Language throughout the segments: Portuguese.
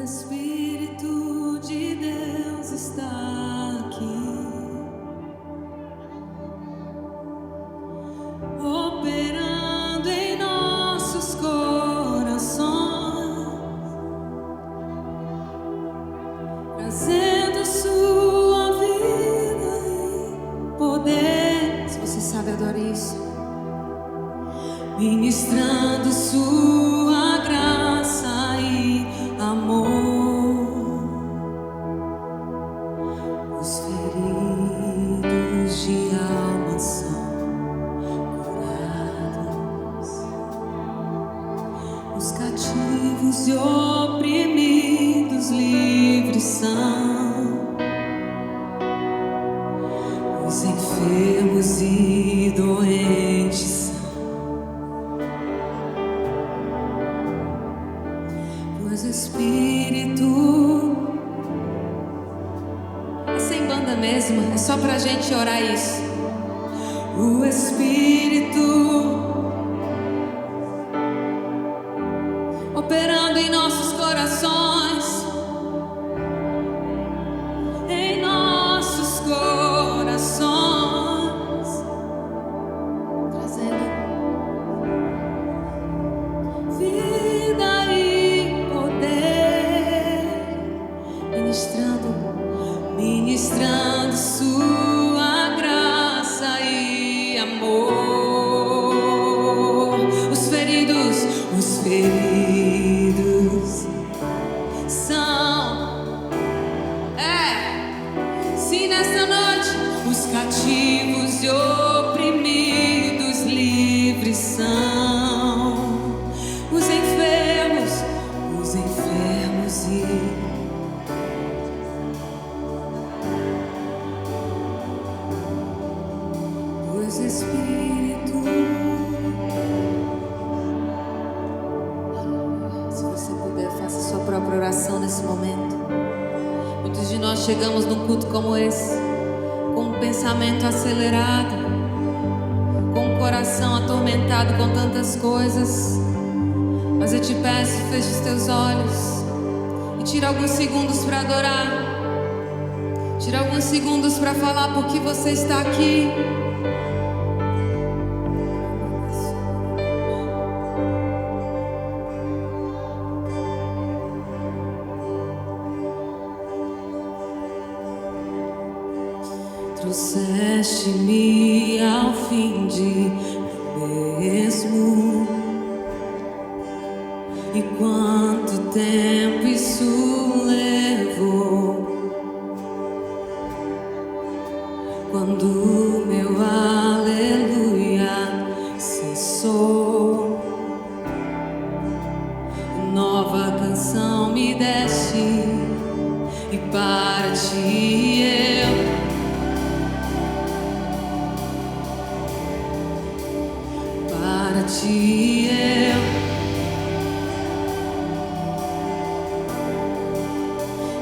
Espírito de Deus está aqui, operando em nossos corações, trazendo sua vida e poder. Se você sabe, adora isso. Ministrando sua graça e amor. Os feridos de alma são curados, os cativos e oprimidos livres são, os enfermos e doentes são. Pois o Espírito é sem banda mesmo, é só pra gente orar isso. O Espírito operando em nossos corações, em nossos corações, trazendo vida e poder, ministrando sua graça e amor. Os feridos são, sim, nessa noite, os cativos e oprimidos livres são, os enfermos e pois Espírito. Se você puder, faça sua própria oração nesse momento. Muitos de nós chegamos num culto como esse com um pensamento acelerado, com o coração atormentado com tantas coisas, mas eu te peço, feche os teus olhos e tira alguns segundos para adorar. Tira alguns segundos para falar por que você está aqui. Trouxeste-me ao fim de mim mesmo. E quanto tempo isso levou? Quando meu aleluia cessou, nova canção me deste, e para ti para ti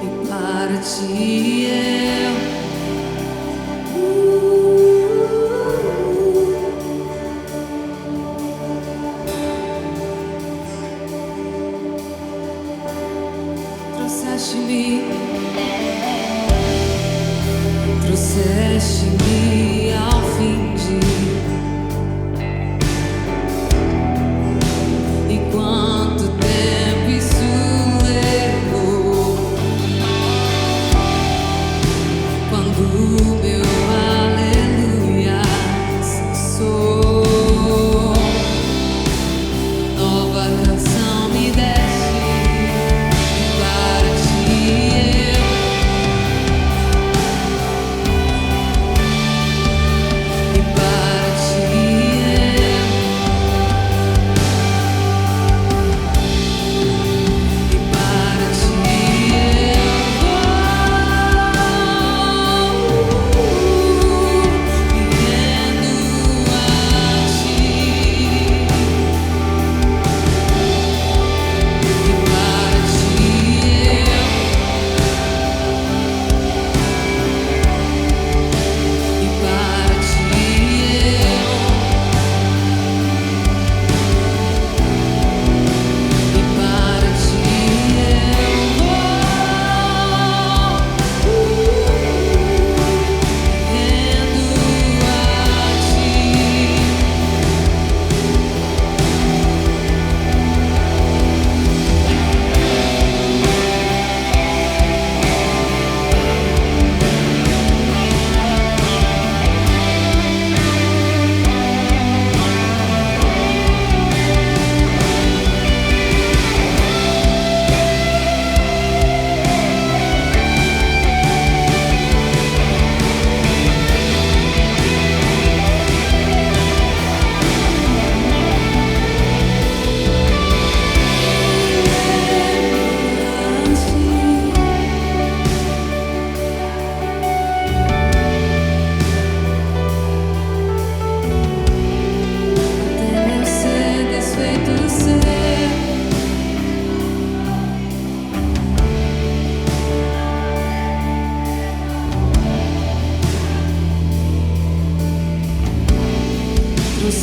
e para ti trouxeste-me ao fim de. E quanto tempo isso levou?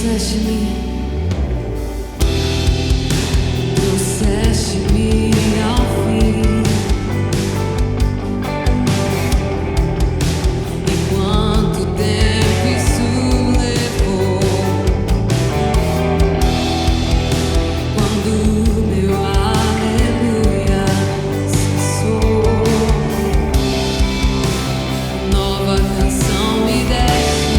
trouxeste-me ao fim. E quanto tempo isso levou? Quando meu aleluia cessou, nova canção me deste.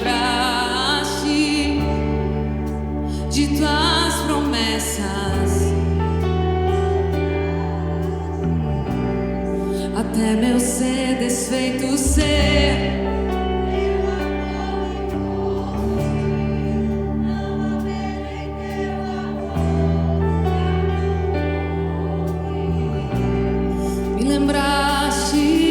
Para ti de tuas promessas, até meu ser desfeito ser. Me lembraste.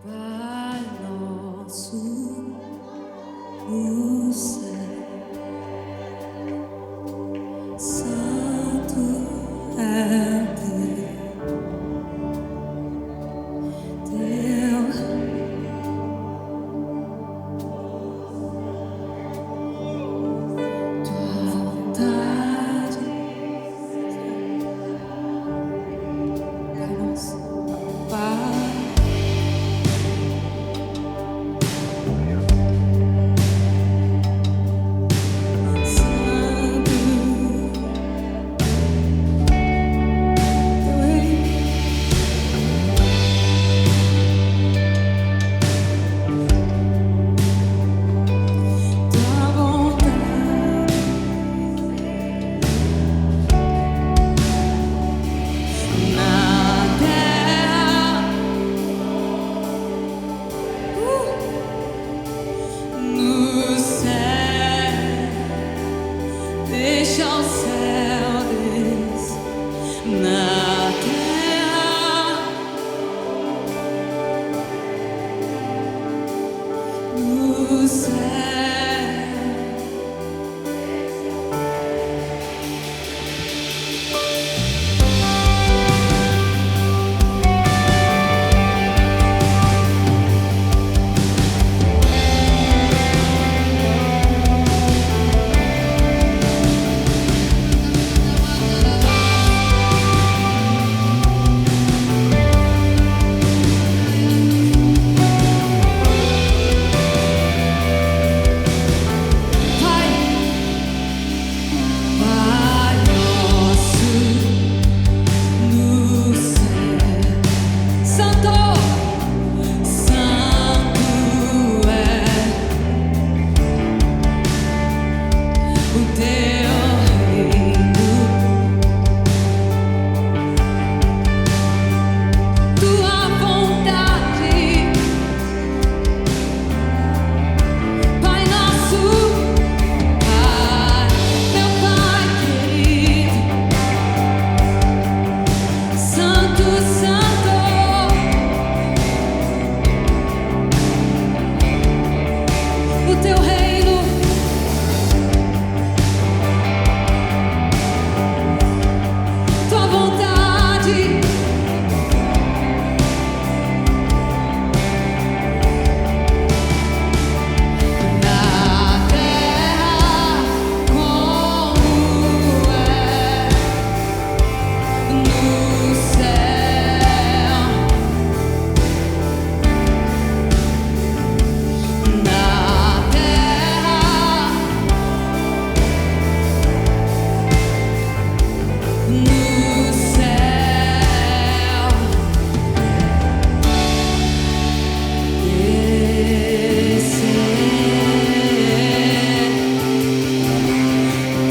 Pai nosso no céu, santo é tua vontade, Pai nosso, Pai.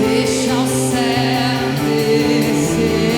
Deixa o céu descer.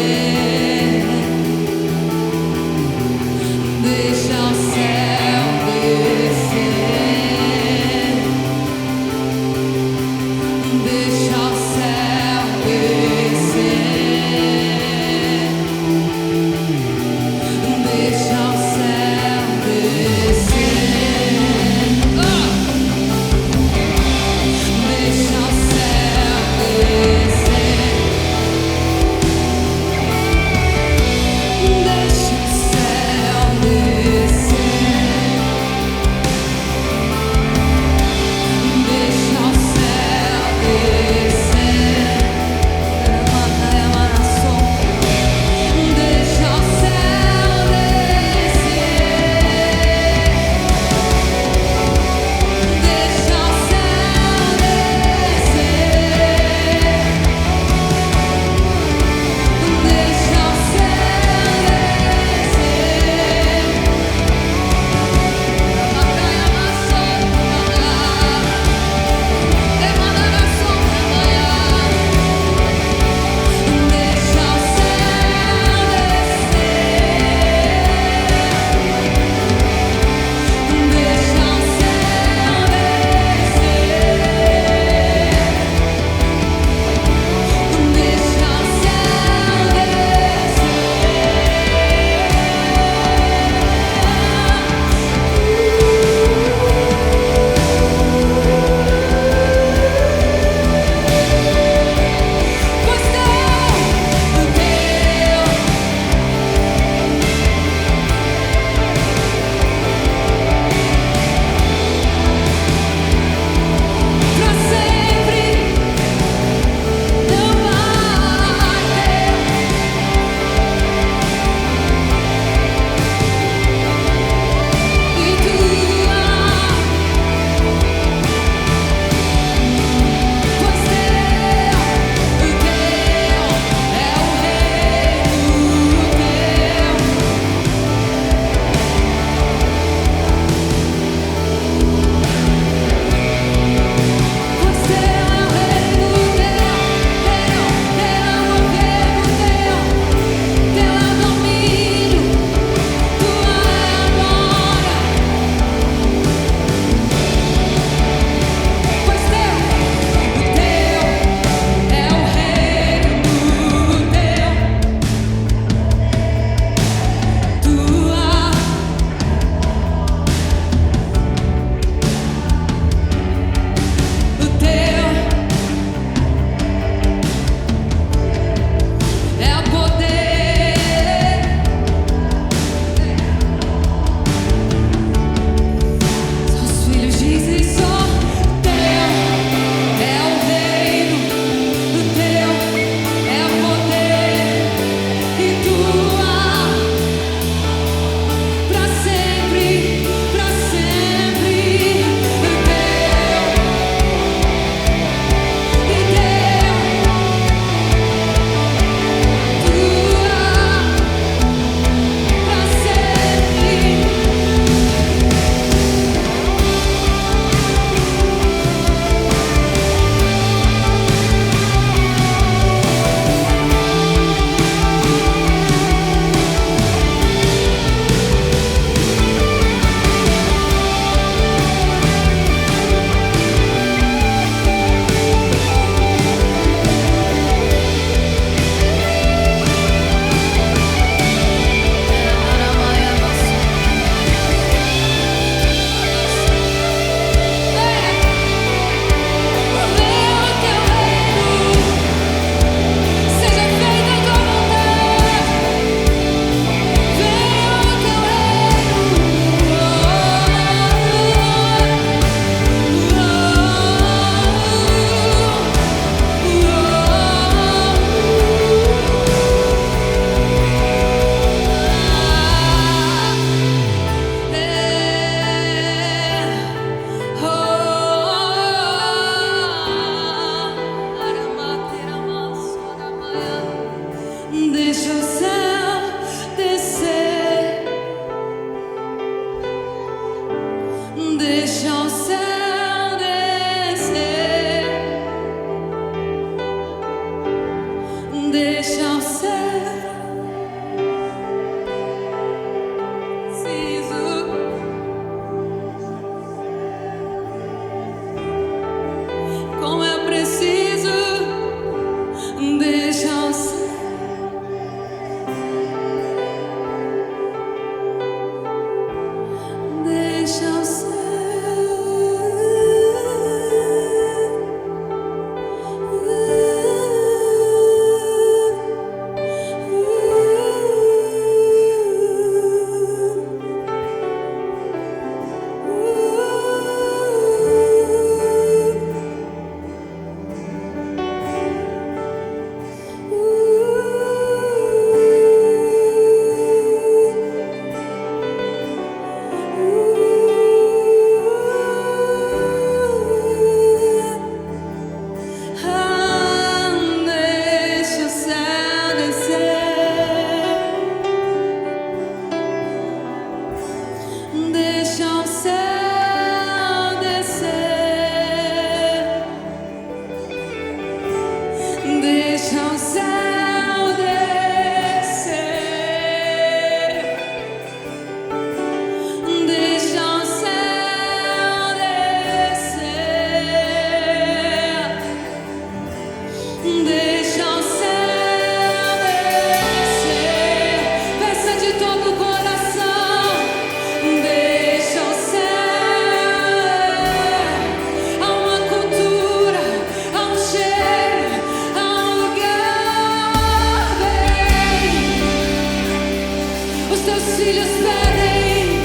teus filhos pedem,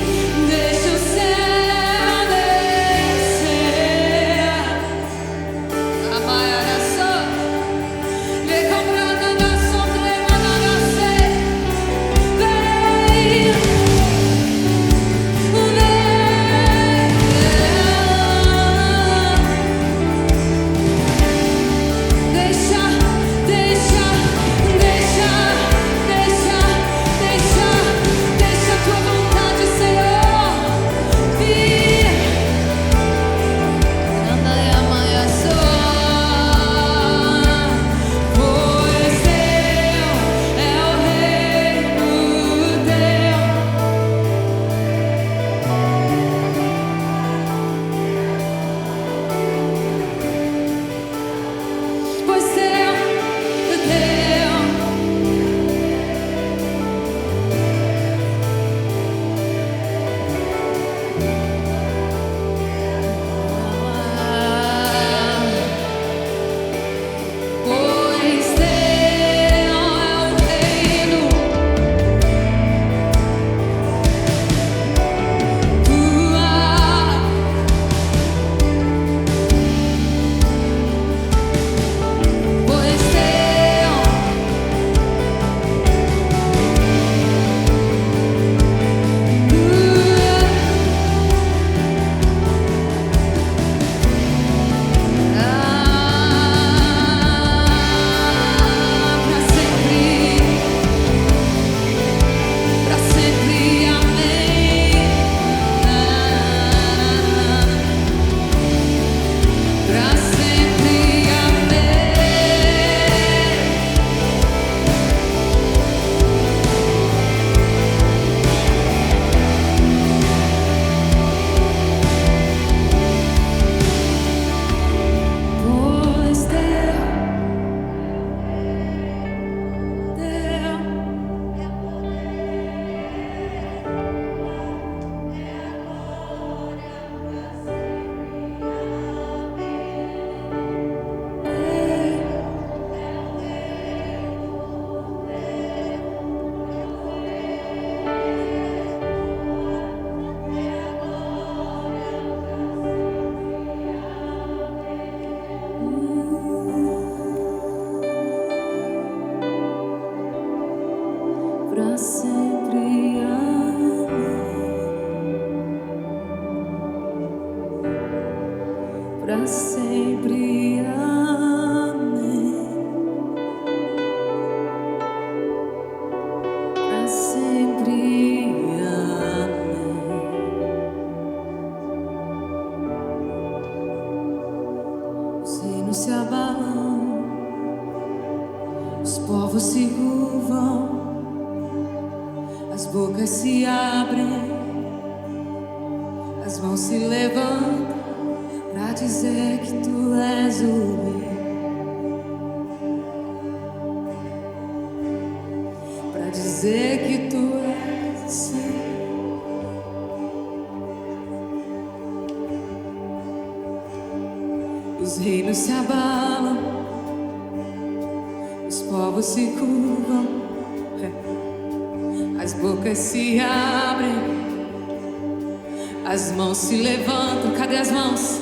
deixa o céu descer. Amaiara só, vem comprando na sombra na nascer. Vem, deixa a tua vontade, Senhor, vir. Amaiara só, pois teu é o reino teu. Pois teu é teu. Pois teu é o reino, tua. Pois teu, pra sempre, amém. Pra sempre, amém. Pois teu, pra sempre, amém. Pra sempre, amém. Pra sempre, amém. Os reinos se abalam, os povos se curvam, as bocas se abrem, as mãos se levantam pra dizer que tu és o rei, pra dizer que tu és o Senhor. Os reinos se abalam, os povos se curvam, as bocas se abrem, as mãos se levantam. Cadê as mãos?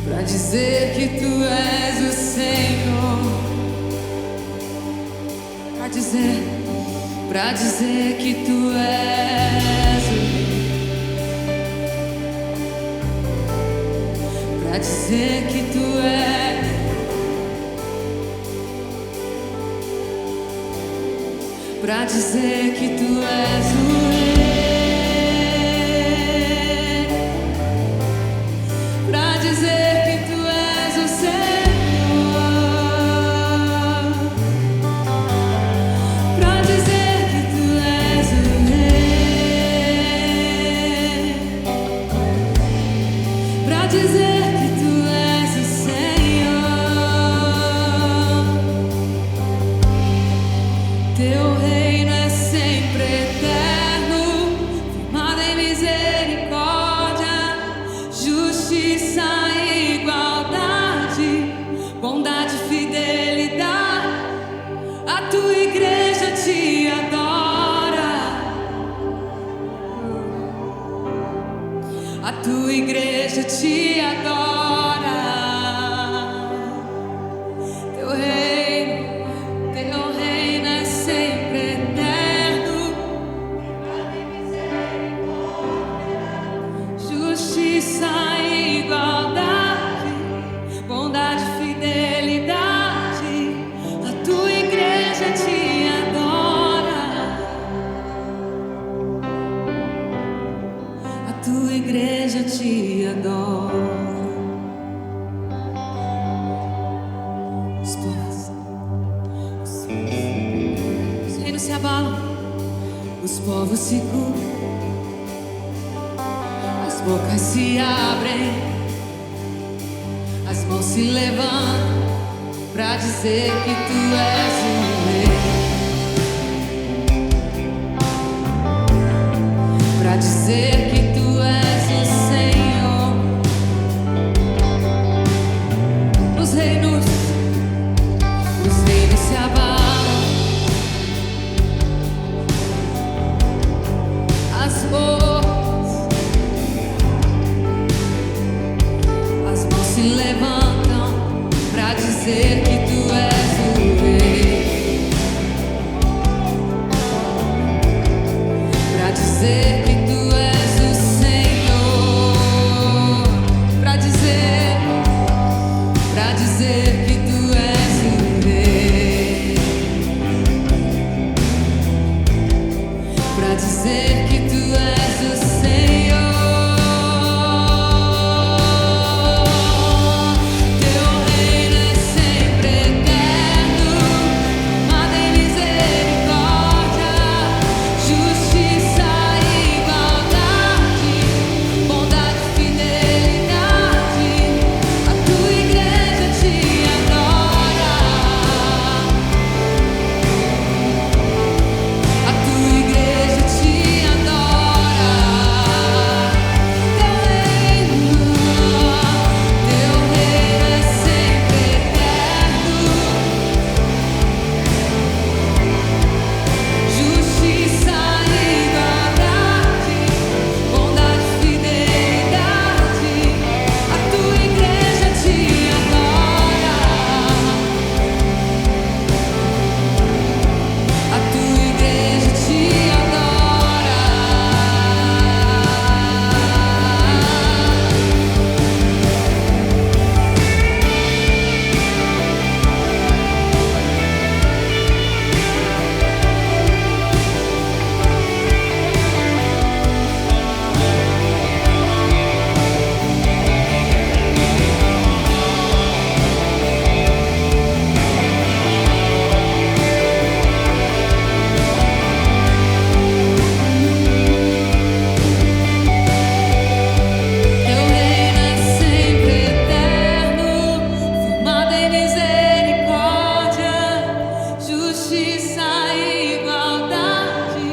Pra dizer que tu és o Senhor. Pra dizer que tu és o Rei. Pra dizer que tu és. Pra dizer que tu és o Rei. Pra dizer que tu és o Senhor. Pra dizer que tu és o Rei. Pra dizer que tu és o Senhor. Teu reino é sempre eterno. te adora. Teu reino é sempre eterno. Justiça e igualdade, bondade, fidelidade. A tua igreja te adora. A tua igreja te adora. Os reinos se abalam, os povos se curvam, as bocas se abrem, as mãos se levantam pra dizer que tu és o rei, pra dizer que tu és o Senhor. Os reinos se abalam, as mãos se levantam pra dizer que tu és o rei, pra dizer que tu és o Senhor, pra dizer que tu és o rei, pra dizer que tu és o Senhor. Teu reino é sempre eterno, amado em misericórdia, justiça e igualdade, bondade, fidelidade. A tua igreja te adora. A tua igreja te adora. Teu reino é sempre eterno. Justiça e igualdade, bondade, fidelidade. A tua igreja te adora. A tua igreja te adora. Teu reino é sempre eterno, firmado em misericórdia, justiça e igualdade.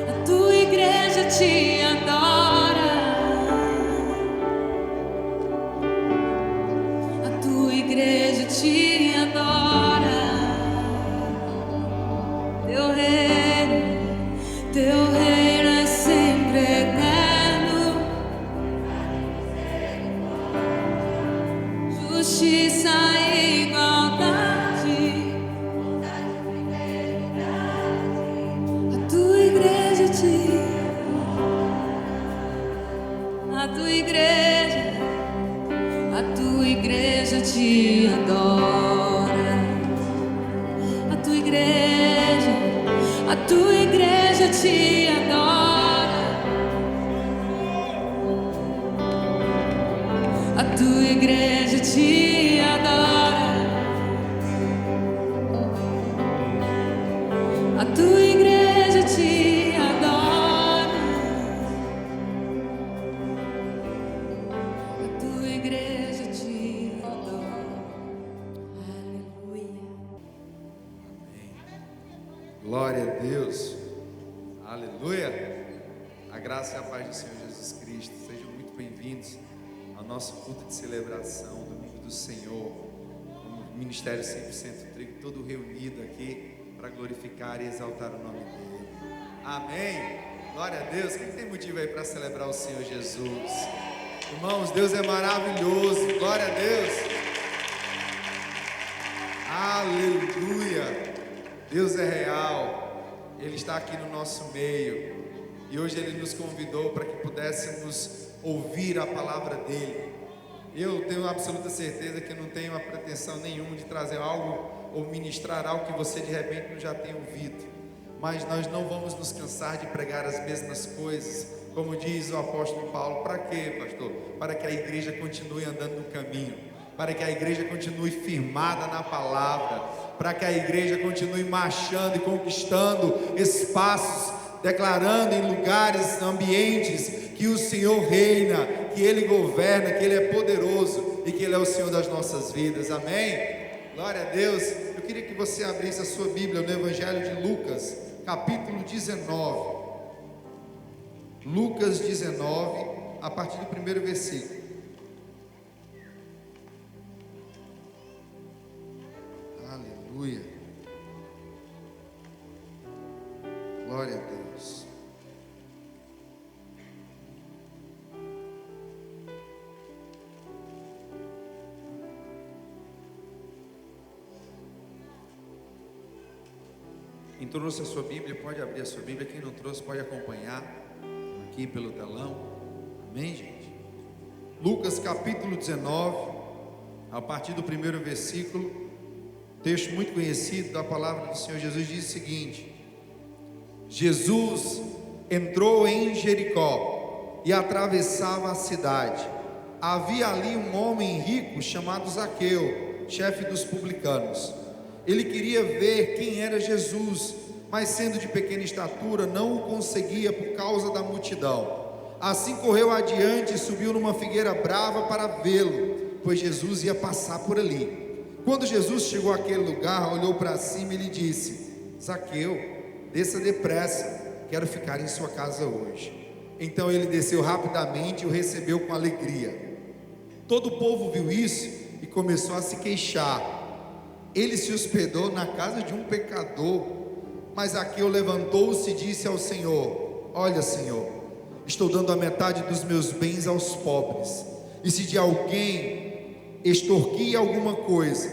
A tua igreja te adora. A tua igreja te adora. Teu reino é sempre eterno. Justiça e igualdade. A tua igreja te adora. A tua igreja te adora. A tua igreja te adora. A tua igreja te adora. A tua igreja te adora. A tua igreja te adora. Aleluia. Glória a Deus, aleluia. A graça e a paz do Senhor Jesus Cristo, sejam muito bem-vindos ao nosso culto de celebração, Domingo do Senhor, como Ministério 100% Trigo, todo reunido aqui para glorificar e exaltar o nome dEle. Amém. Glória a Deus. Quem tem motivo aí para celebrar o Senhor Jesus? Irmãos, Deus é maravilhoso. Glória a Deus. Aleluia. Deus é real. Ele está aqui no nosso meio. E hoje Ele nos convidou para que pudéssemos ouvir a palavra dEle. Eu tenho absoluta certeza que não tenho a pretensão nenhuma de trazer algo ou ministrar algo que você de repente não já tenha ouvido. Mas nós não vamos nos cansar de pregar as mesmas coisas, como diz o apóstolo Paulo. Para quê, pastor? Para que a igreja continue andando no caminho, para que a igreja continue firmada na palavra, para que a igreja continue marchando e conquistando espaços, declarando em lugares, ambientes, que o Senhor reina, que Ele governa, que Ele é poderoso e que Ele é o Senhor das nossas vidas. Amém? Glória a Deus. Eu queria que você abrisse a sua Bíblia no Evangelho de Lucas, capítulo 19. Lucas 19, a partir do primeiro versículo. Aleluia. Glória a Deus. Quem trouxe a sua Bíblia, pode abrir a sua Bíblia. Quem não trouxe, pode acompanhar aqui pelo telão. Amém, gente? Lucas capítulo 19, a partir do primeiro versículo. Texto muito conhecido da palavra do Senhor Jesus, diz o seguinte: Jesus entrou em Jericó e atravessava a cidade. Havia ali um homem rico chamado Zaqueu, chefe dos publicanos. Ele queria ver quem era Jesus, mas sendo de pequena estatura, não o conseguia por causa da multidão. Assim correu adiante e subiu numa figueira brava para vê-lo, pois Jesus ia passar por ali. Quando Jesus chegou àquele lugar, olhou para cima e lhe disse: Zaqueu, desça depressa, quero ficar em sua casa hoje. Então ele desceu rapidamente e o recebeu com alegria. Todo o povo viu isso e começou a se queixar. Ele se hospedou na casa de um pecador. Mas Zaqueu levantou-se e disse ao Senhor: Olha, Senhor, estou dando a metade dos meus bens aos pobres, e se de alguém extorquir alguma coisa,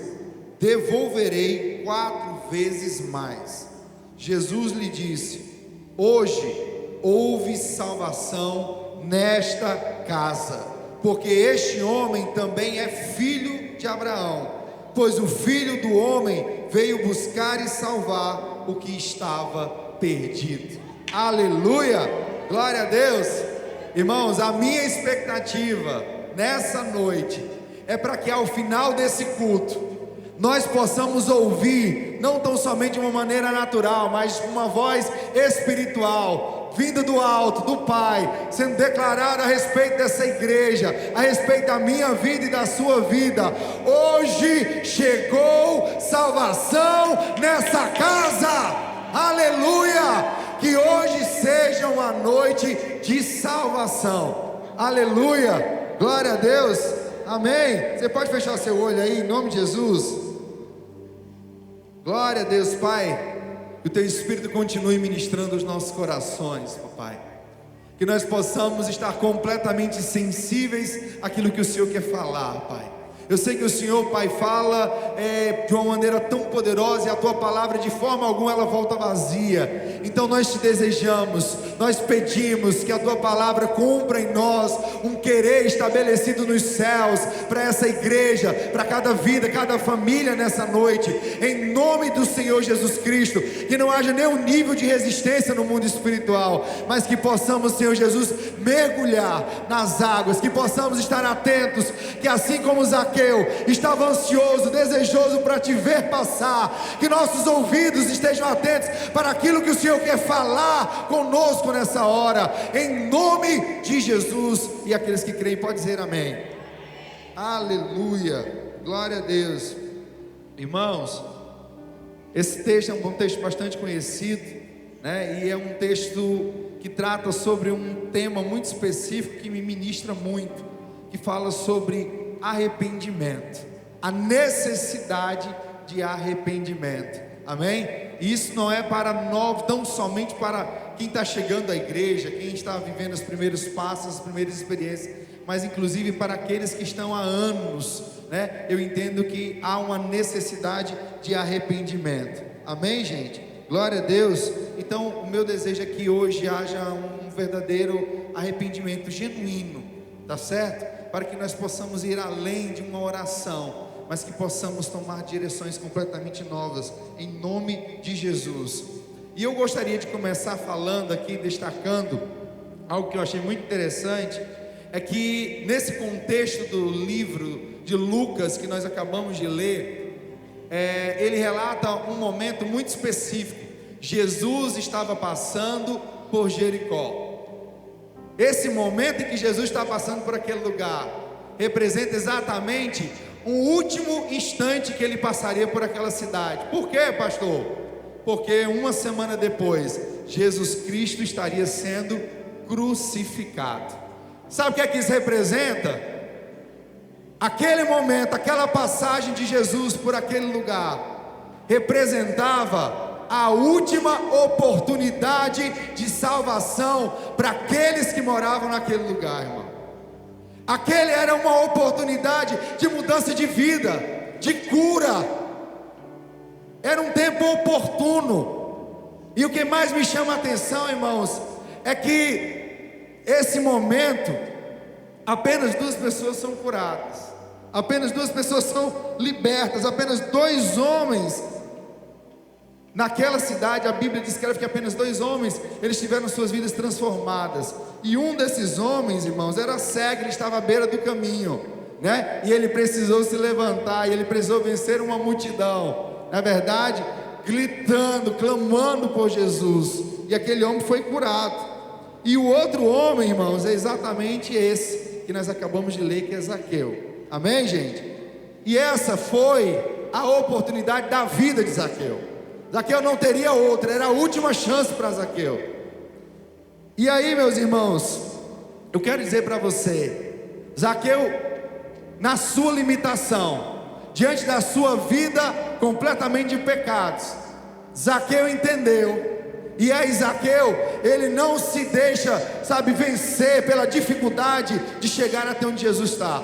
devolverei 4 vezes mais. Jesus lhe disse: Hoje houve salvação nesta casa, porque este homem também é filho de Abraão. Pois o Filho do Homem veio buscar e salvar o que estava perdido. Aleluia, glória a Deus. Irmãos, a minha expectativa nessa noite é para que ao final desse culto nós possamos ouvir, não tão somente de uma maneira natural, mas uma voz espiritual, vinda do alto, do Pai, sendo declarada a respeito dessa igreja, a respeito da minha vida e da sua vida. Hoje chegou salvação nessa casa. Aleluia! Que hoje seja uma noite de salvação. Aleluia! Glória a Deus. Amém. Você pode fechar seu olho aí em nome de Jesus. Glória a Deus, Pai. Que o Teu Espírito continue ministrando os nossos corações, papai. Que nós possamos estar completamente sensíveis àquilo que o Senhor quer falar, Pai. Eu sei que o Senhor, Pai, fala de uma maneira tão poderosa, e a Tua palavra de forma alguma ela volta vazia. Então nós te desejamos, nós pedimos que a Tua palavra cumpra em nós um querer estabelecido nos céus, para essa igreja, para cada vida, cada família nessa noite, em nome do Senhor Jesus Cristo. Que não haja nenhum nível de resistência no mundo espiritual, mas que possamos, Senhor Jesus, mergulhar nas águas, que possamos estar atentos, que assim como Zaqueu estava ansioso, desejoso para te ver passar, que nossos ouvidos estejam atentos para aquilo que o Senhor quer falar conosco nessa hora, em nome de Jesus. E aqueles que creem podem dizer amém. Aleluia, glória a Deus. Irmãos, esse texto é um texto bastante conhecido, né? E é um texto que trata sobre um tema muito específico que me ministra muito, que fala sobre arrependimento, a necessidade de arrependimento. Amém? Isso não é para nós, tão somente para quem está chegando à igreja, quem está vivendo os primeiros passos, as primeiras experiências, mas inclusive para aqueles que estão há anos, né? Eu entendo que há uma necessidade de arrependimento. Amém, gente? Glória a Deus. Então o meu desejo é que hoje haja um verdadeiro arrependimento genuíno, tá certo? Para que nós possamos ir além de uma oração, mas que possamos tomar direções completamente novas, em nome de Jesus. E eu gostaria de começar falando aqui, destacando algo que eu achei muito interessante, é que nesse contexto do livro de Lucas, que nós acabamos de ler, ele relata um momento muito específico. Jesus estava passando por Jericó. Esse momento em que Jesus está passando por aquele lugar, representa exatamente o último instante que ele passaria por aquela cidade. Por quê, pastor? Porque uma semana depois, Jesus Cristo estaria sendo crucificado. Sabe o que é que isso representa? Aquele momento, aquela passagem de Jesus por aquele lugar, representava a última oportunidade de salvação para aqueles que moravam naquele lugar, irmão. Aquele era uma oportunidade de mudança de vida, de cura. Era um tempo oportuno. E o que mais me chama a atenção, irmãos, é que esse momento, apenas 2 pessoas são curadas, apenas 2 pessoas são libertas, apenas 2 homens. Naquela cidade, a Bíblia descreve que apenas 2 homens, eles tiveram suas vidas transformadas. E um desses homens, irmãos, era cego, ele estava à beira do caminho, né? E ele precisou se levantar, e ele precisou vencer uma multidão, na verdade, gritando, clamando por Jesus. E aquele homem foi curado. E o outro homem, irmãos, é exatamente esse que nós acabamos de ler, que é Zaqueu. Amém, gente? E essa foi a oportunidade da vida de Zaqueu. Zaqueu não teria outra, era a última chance para Zaqueu. E aí, meus irmãos, eu quero dizer para você, Zaqueu, na sua limitação, diante da sua vida completamente de pecados, Zaqueu entendeu. E aí Zaqueu, ele não se deixa, vencer pela dificuldade de chegar até onde Jesus está.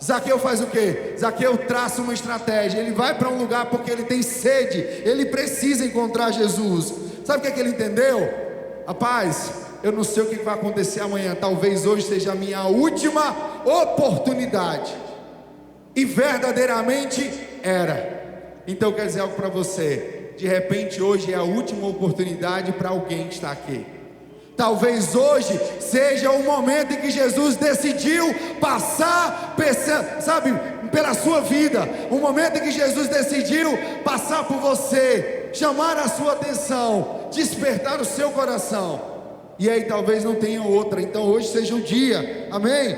Zaqueu faz o quê? Zaqueu traça uma estratégia. Ele vai para um lugar porque ele tem sede, ele precisa encontrar Jesus. Sabe o que ele entendeu? Rapaz, eu não sei o que vai acontecer amanhã, talvez hoje seja a minha última oportunidade. E verdadeiramente era. Então eu quero dizer algo para você. De repente hoje é a última oportunidade para alguém que está aqui. Talvez hoje seja o momento em que Jesus decidiu passar, pela sua vida. O momento em que Jesus decidiu passar por você, chamar a sua atenção, despertar o seu coração. E aí talvez não tenha outra. Então hoje seja o dia, amém?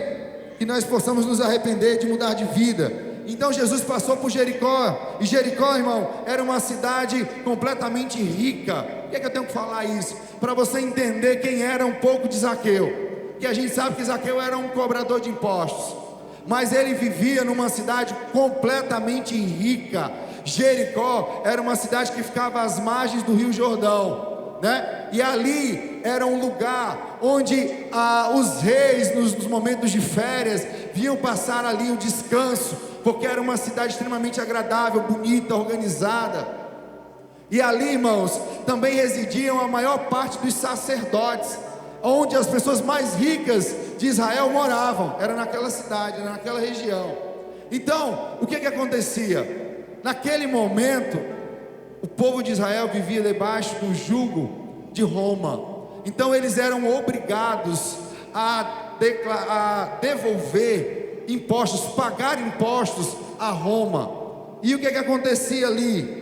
Que nós possamos nos arrepender de mudar de vida. Então Jesus passou por Jericó. E Jericó, irmão, era uma cidade completamente rica. Por que é que eu tenho que falar isso? Para você entender quem era um pouco de Zaqueu. Que a gente sabe que Zaqueu era um cobrador de impostos, mas ele vivia numa cidade completamente rica. Jericó era uma cidade que ficava às margens do Rio Jordão, né? E ali era um lugar onde os reis, nos momentos de férias, vinham passar ali um descanso, porque era uma cidade extremamente agradável, bonita, organizada. E ali, irmãos, também residiam a maior parte dos sacerdotes, onde as pessoas mais ricas de Israel moravam, era naquela cidade, era naquela região. Então, o que acontecia? Naquele momento, o povo de Israel vivia debaixo do jugo de Roma. Então eles eram obrigados a devolver impostos, pagar impostos a Roma. E o que acontecia ali?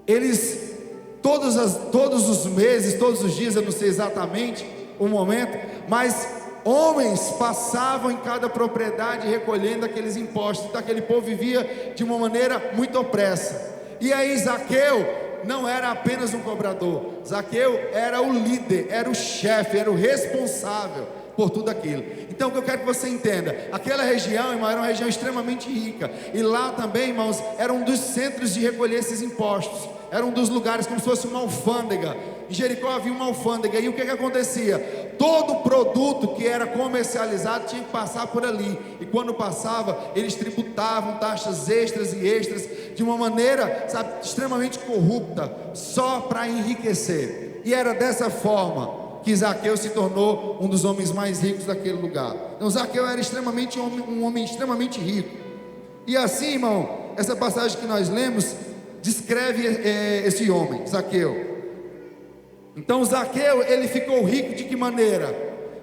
Eles, todos os meses, todos os dias, eu não sei exatamente o momento, mas homens passavam em cada propriedade recolhendo aqueles impostos. Então aquele povo vivia de uma maneira muito opressa. E aí Zaqueu não era apenas um cobrador. Zaqueu era o líder, era o chefe, era o responsável por tudo aquilo. Então o que eu quero que você entenda, aquela região, irmão, era uma região extremamente rica, e lá também, irmãos, era um dos centros de recolher esses impostos, era um dos lugares como se fosse uma alfândega. Em Jericó havia uma alfândega, e o que acontecia? Todo produto que era comercializado tinha que passar por ali, e quando passava, eles tributavam taxas extras e extras, de uma maneira, sabe, extremamente corrupta, só para enriquecer. E era dessa forma que Zaqueu se tornou um dos homens mais ricos daquele lugar. Então Zaqueu era um homem extremamente rico. E assim, irmão, essa passagem que nós lemos descreve esse homem, Zaqueu. Então Zaqueu, ele ficou rico de que maneira?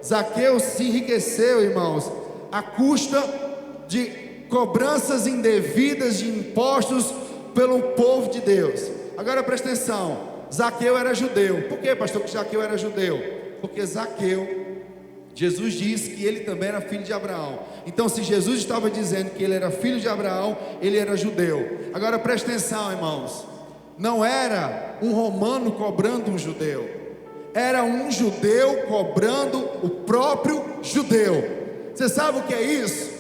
Zaqueu se enriqueceu, irmãos, à custa de cobranças indevidas de impostos pelo povo de Deus. Agora presta atenção, Zaqueu era judeu. Por que, pastor, que Zaqueu era judeu? Porque Zaqueu, Jesus disse que ele também era filho de Abraão. Então se Jesus estava dizendo que ele era filho de Abraão, ele era judeu. Agora presta atenção, irmãos, não era um romano cobrando um judeu, era um judeu cobrando o próprio judeu. Você sabe o que é isso?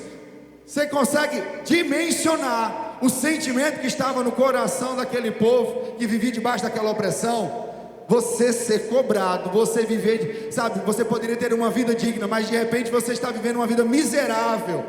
Você consegue dimensionar o sentimento que estava no coração daquele povo que vivia debaixo daquela opressão? Você ser cobrado, você viver, sabe, você poderia ter uma vida digna, mas de repente você está vivendo uma vida miserável,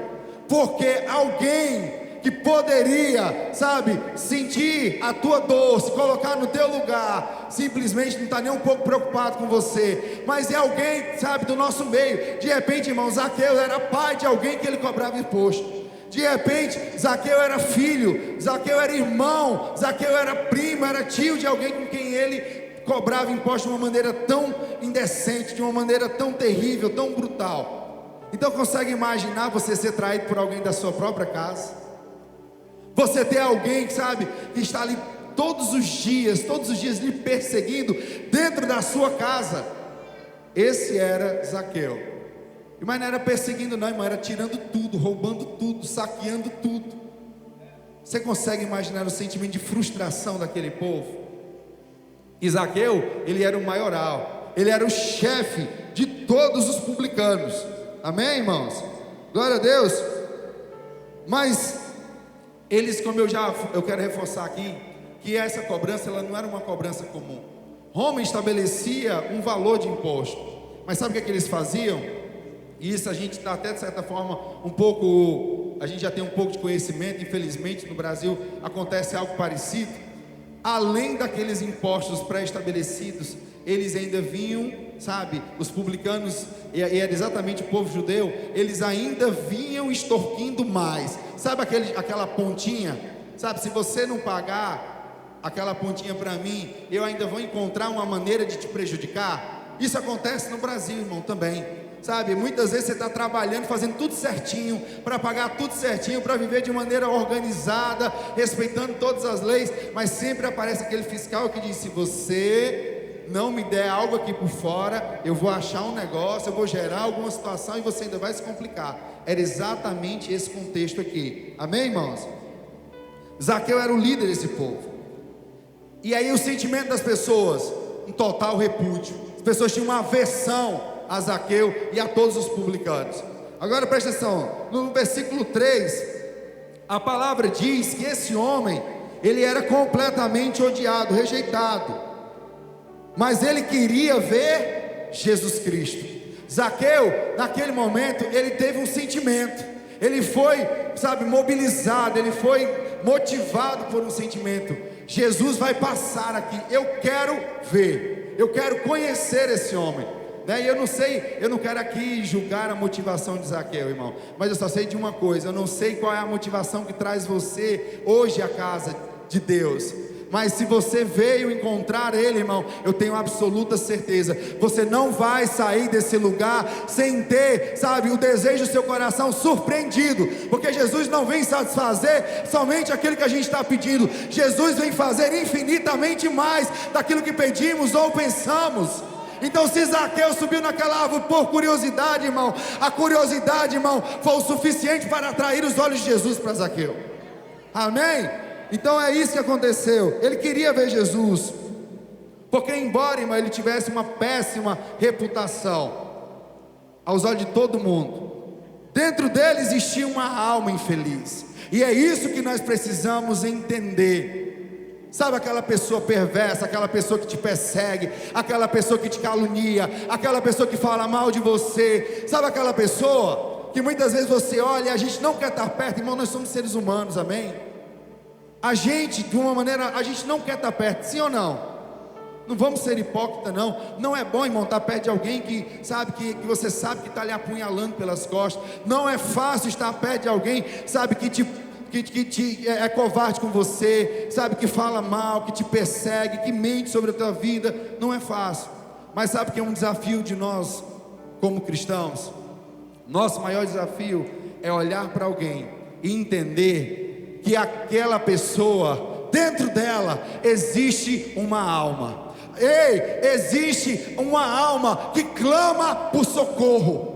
porque alguém que poderia, sabe, sentir a tua dor, se colocar no teu lugar, simplesmente não está nem um pouco preocupado com você, mas é alguém, sabe, do nosso meio. De repente, irmão, Zaqueu era pai de alguém que ele cobrava imposto. De repente, Zaqueu era filho, Zaqueu era irmão, Zaqueu era primo, era tio de alguém com quem ele cobrava imposto de uma maneira tão indecente, de uma maneira tão terrível, tão brutal. Então consegue imaginar você ser traído por alguém da sua própria casa? Você ter alguém, sabe, que está ali todos os dias lhe perseguindo dentro da sua casa? Esse era Zaqueu. Mas não era perseguindo não, irmão, era tirando tudo, roubando tudo, saqueando tudo. Você consegue imaginar o sentimento de frustração daquele povo? E Zaqueu, ele era o maioral, ele era o chefe de todos os publicanos. Amém, irmãos? Glória a Deus. Mas eles, como eu quero reforçar aqui, que essa cobrança, ela não era uma cobrança comum. Roma estabelecia um valor de imposto, mas sabe o que eles faziam? E isso a gente está até de certa forma a gente já tem um pouco de conhecimento. Infelizmente no Brasil acontece algo parecido. Além daqueles impostos pré-estabelecidos, eles ainda vinham, sabe, os publicanos, e era exatamente o povo judeu, eles ainda vinham extorquindo mais. Sabe aquela pontinha? Sabe, se você não pagar aquela pontinha para mim, eu ainda vou encontrar uma maneira de te prejudicar. Isso acontece no Brasil, irmão, também. Sabe, muitas vezes você está trabalhando, fazendo tudo certinho, para pagar tudo certinho, para viver de maneira organizada, respeitando todas as leis, mas sempre aparece aquele fiscal que diz: se você não me der algo aqui por fora, eu vou achar um negócio, eu vou gerar alguma situação e você ainda vai se complicar. Era exatamente esse contexto aqui. Amém, irmãos? Zaqueu era o líder desse povo. E aí o sentimento das pessoas, um total repúdio. As pessoas tinham uma aversão a Zaqueu e a todos os publicanos. Agora presta atenção, no versículo 3, a palavra diz que esse homem, ele era completamente odiado, rejeitado, mas ele queria ver Jesus Cristo. Zaqueu, naquele momento, ele teve um sentimento, ele foi, sabe, mobilizado, ele foi motivado por um sentimento: Jesus vai passar aqui, eu quero ver, eu quero conhecer esse homem. E eu não sei, eu não quero aqui julgar a motivação de Zaqueu, irmão, mas eu só sei de uma coisa: eu não sei qual é a motivação que traz você hoje à casa de Deus, mas se você veio encontrar Ele, irmão, eu tenho absoluta certeza, você não vai sair desse lugar sem ter, sabe, o desejo do seu coração surpreendido, porque Jesus não vem satisfazer somente aquilo que a gente está pedindo, Jesus vem fazer infinitamente mais daquilo que pedimos ou pensamos. Então se Zaqueu subiu naquela árvore por curiosidade, irmão, a curiosidade, irmão, foi o suficiente para atrair os olhos de Jesus para Zaqueu. Amém? Então é isso que aconteceu. Ele queria ver Jesus, porque embora, irmão, ele tivesse uma péssima reputação, aos olhos de todo mundo. Dentro dele existia uma alma infeliz, e é isso que nós precisamos entender. Sabe aquela pessoa perversa, aquela pessoa que te persegue, aquela pessoa que te calunia, aquela pessoa que fala mal de você, sabe aquela pessoa que muitas vezes você olha e a gente não quer estar perto? Irmão, nós somos seres humanos, amém? A gente, de uma maneira, a gente não quer estar perto, sim ou não? Não vamos ser hipócritas, não. Não é bom, irmão, estar perto de alguém que sabe que você sabe que está lhe apunhalando pelas costas. Não é fácil estar perto de alguém, sabe, que é covarde com você, sabe, que fala mal, que te persegue, que mente sobre a tua vida. Não é fácil. Mas sabe que é um desafio de nós, como cristãos? Nosso maior desafio é olhar para alguém e entender que aquela pessoa, dentro dela existe uma alma. Ei, existe uma alma que clama por socorro,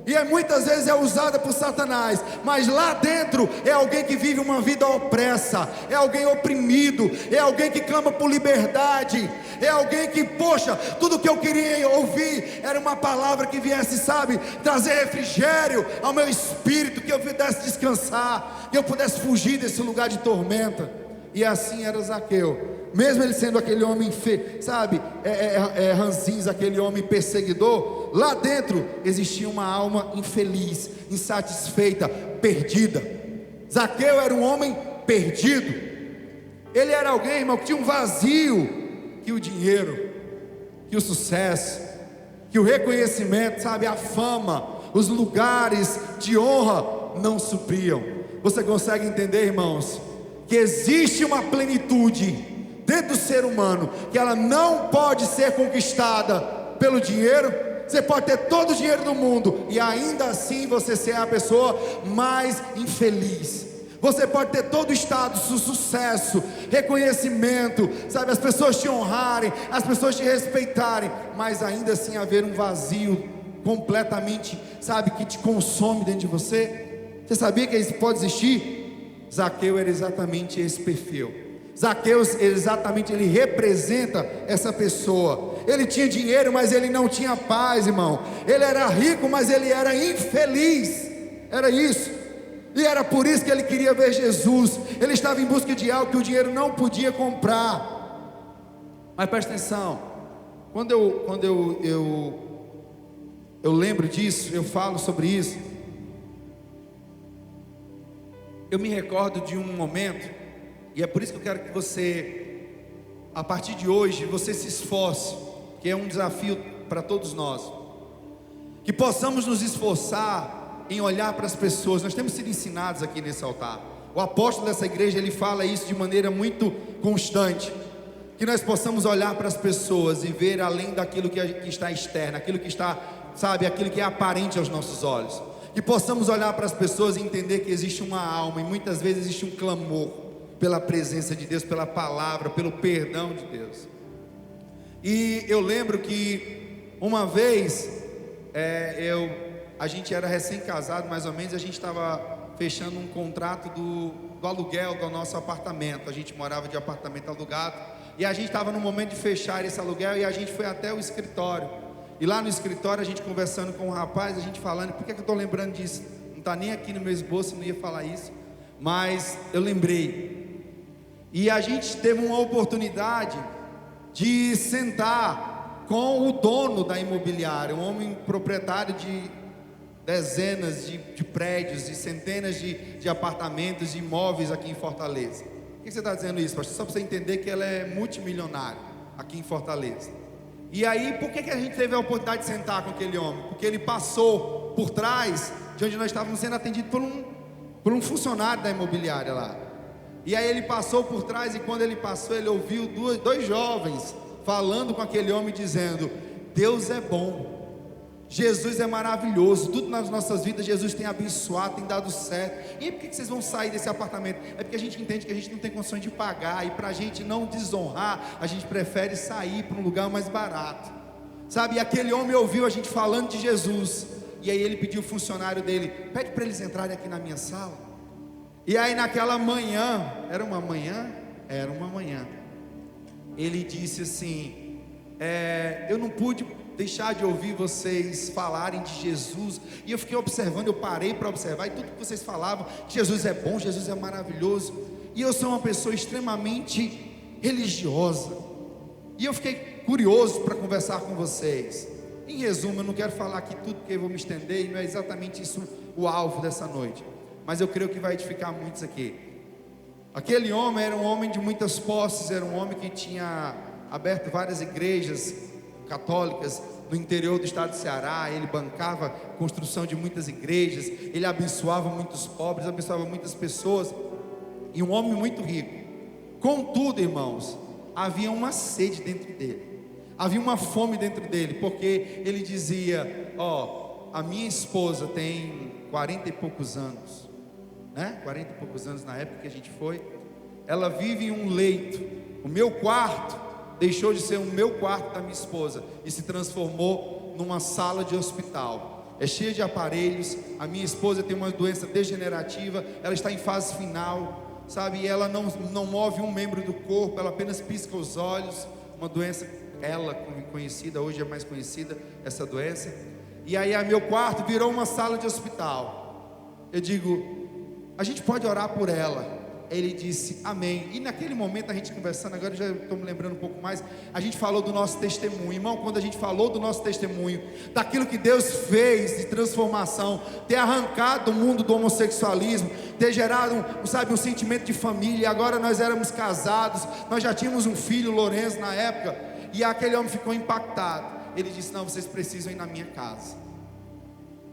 e muitas vezes é usada por Satanás, mas lá dentro é alguém que vive uma vida opressa, é alguém oprimido, é alguém que clama por liberdade, é alguém que, poxa, tudo que eu queria ouvir era uma palavra que viesse, sabe, trazer refrigério ao meu espírito, que eu pudesse descansar, que eu pudesse fugir desse lugar de tormenta. E assim era Zaqueu. Mesmo ele sendo aquele homem, ranzinza, aquele homem perseguidor, lá dentro existia uma alma infeliz, insatisfeita, perdida. Zaqueu era um homem perdido. Ele era alguém, irmão, que tinha um vazio que o dinheiro, que o sucesso, que o reconhecimento, sabe, a fama, os lugares de honra não supriam. Você consegue entender, irmãos, que existe uma plenitude dentro do ser humano, que ela não pode ser conquistada pelo dinheiro? Você pode ter todo o dinheiro do mundo e ainda assim você ser a pessoa mais infeliz. Você pode ter todo o status, sucesso, reconhecimento, sabe, as pessoas te honrarem, as pessoas te respeitarem, mas ainda assim haver um vazio completamente, sabe, que te consome dentro de você. Você sabia que isso pode existir? Zaqueu era exatamente esse perfil. Zaqueu, exatamente, ele representa essa pessoa. Ele tinha dinheiro, mas ele não tinha paz, irmão. Ele era rico, mas ele era infeliz. Era isso. E era por isso que ele queria ver Jesus. Ele estava em busca de algo que o dinheiro não podia comprar. Mas presta atenção. Quando eu lembro disso, eu falo sobre isso, eu me recordo de um momento. E é por isso que eu quero que você, a partir de hoje, você se esforce, que é um desafio para todos nós, que possamos nos esforçar em olhar para as pessoas. Nós temos sido ensinados aqui nesse altar. O apóstolo dessa igreja, ele fala isso de maneira muito constante, que nós possamos olhar para as pessoas e ver além daquilo que está externo, aquilo que está, sabe, aquilo que é aparente aos nossos olhos, que possamos olhar para as pessoas e entender que existe uma alma, e muitas vezes existe um clamor pela presença de Deus, pela palavra, pelo perdão de Deus. E eu lembro que uma vez a gente era recém-casado, mais ou menos, a gente estava fechando um contrato do aluguel do nosso apartamento. A gente morava de apartamento alugado, e a gente estava no momento de fechar esse aluguel, e a gente foi até o escritório. E lá no escritório, a gente conversando com o rapaz, a gente falando, por que eu estou lembrando disso? Não está nem aqui no meu esboço, não ia falar isso, mas eu lembrei. E a gente teve uma oportunidade de sentar com o dono da imobiliária, um homem proprietário de dezenas de prédios, de centenas de apartamentos, de imóveis aqui em Fortaleza. Por que você está dizendo isso, pastor? Só para você entender que ela é multimilionária aqui em Fortaleza. E aí, por que a gente teve a oportunidade de sentar com aquele homem? Porque ele passou por trás de onde nós estávamos sendo atendidos por um funcionário da imobiliária lá. E aí ele passou por trás, e quando ele passou, ele ouviu dois jovens falando com aquele homem, dizendo: Deus é bom, Jesus é maravilhoso, tudo nas nossas vidas Jesus tem abençoado, tem dado certo. E por que vocês vão sair desse apartamento? É porque a gente entende que a gente não tem condições de pagar, e para a gente não desonrar, a gente prefere sair para um lugar mais barato, sabe? E aquele homem ouviu a gente falando de Jesus, e aí ele pediu o funcionário dele: pede para eles entrarem aqui na minha sala. E aí naquela manhã, era uma manhã, ele disse assim: eu não pude deixar de ouvir vocês falarem de Jesus. E eu fiquei observando, eu parei para observar, e tudo que vocês falavam, Jesus é bom, Jesus é maravilhoso. E eu sou uma pessoa extremamente religiosa, e eu fiquei curioso para conversar com vocês. Em resumo, eu não quero falar aqui tudo, porque eu vou me estender, e não é exatamente isso o alvo dessa noite, mas eu creio que vai edificar muitos aqui. Aquele homem era um homem de muitas posses, era um homem que tinha aberto várias igrejas católicas no interior do estado do Ceará. Ele bancava a construção de muitas igrejas, ele abençoava muitos pobres, abençoava muitas pessoas, e um homem muito rico. Contudo, irmãos, havia uma sede dentro dele, havia uma fome dentro dele, porque ele dizia: a minha esposa tem 40 e poucos anos, né? 40 e poucos anos na época que a gente foi, ela vive em um leito, o meu quarto deixou de ser o meu quarto da minha esposa e se transformou numa sala de hospital, é cheia de aparelhos, a minha esposa tem uma doença degenerativa, ela está em fase final, sabe, e ela não move um membro do corpo, ela apenas pisca os olhos, uma doença, ela conhecida, hoje é mais conhecida essa doença, e aí meu quarto virou uma sala de hospital. Eu digo: a gente pode orar por ela? Ele disse amém. E naquele momento a gente conversando, agora eu já estou me lembrando um pouco mais, a gente falou do nosso testemunho. Irmão, quando a gente falou do nosso testemunho, daquilo que Deus fez de transformação, ter arrancado o mundo do homossexualismo, ter gerado um sentimento de família. Agora nós éramos casados, nós já tínhamos um filho, Lourenço, na época, e aquele homem ficou impactado. Ele disse: não, vocês precisam ir na minha casa.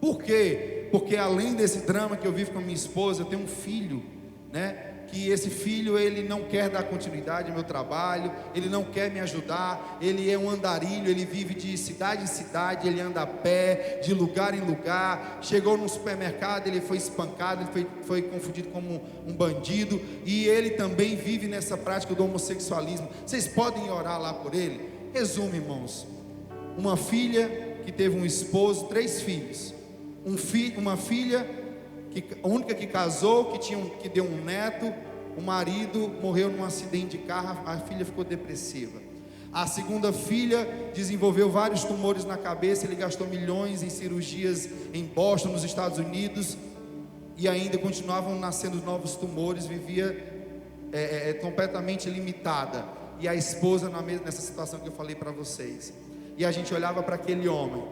Por quê? Porque além desse drama que eu vivo com a minha esposa, eu tenho um filho, né? Que esse filho, ele não quer dar continuidade ao meu trabalho, ele não quer me ajudar, ele é um andarilho, ele vive de cidade em cidade, ele anda a pé, de lugar em lugar. Chegou num supermercado, ele foi espancado, ele foi confundido como um bandido, e ele também vive nessa prática do homossexualismo. Vocês podem orar lá por ele? Resumo, irmãos: uma filha que teve um esposo, 3 filhos, uma filha a única que casou, que deu um neto, o marido morreu num acidente de carro, a filha ficou depressiva. A segunda filha desenvolveu vários tumores na cabeça, ele gastou milhões em cirurgias em Boston, nos Estados Unidos, e ainda continuavam nascendo novos tumores, vivia completamente limitada. E a esposa nessa situação que eu falei para vocês. E a gente olhava para aquele homem,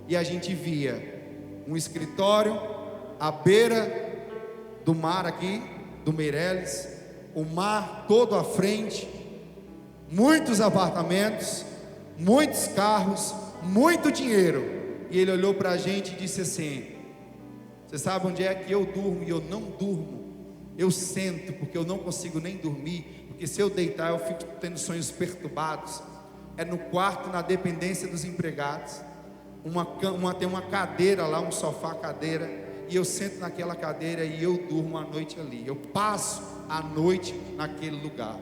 e a gente via um escritório à beira do mar aqui, do Meireles, o mar todo à frente, muitos apartamentos, muitos carros, muito dinheiro. E ele olhou para a gente e disse assim: você sabe onde é que eu durmo? E eu não durmo, eu sento, porque eu não consigo nem dormir, porque se eu deitar eu fico tendo sonhos perturbados. É no quarto, na dependência dos empregados, tem uma cadeira lá, um sofá cadeira, e eu sento naquela cadeira e eu durmo a noite ali, eu passo a noite naquele lugar.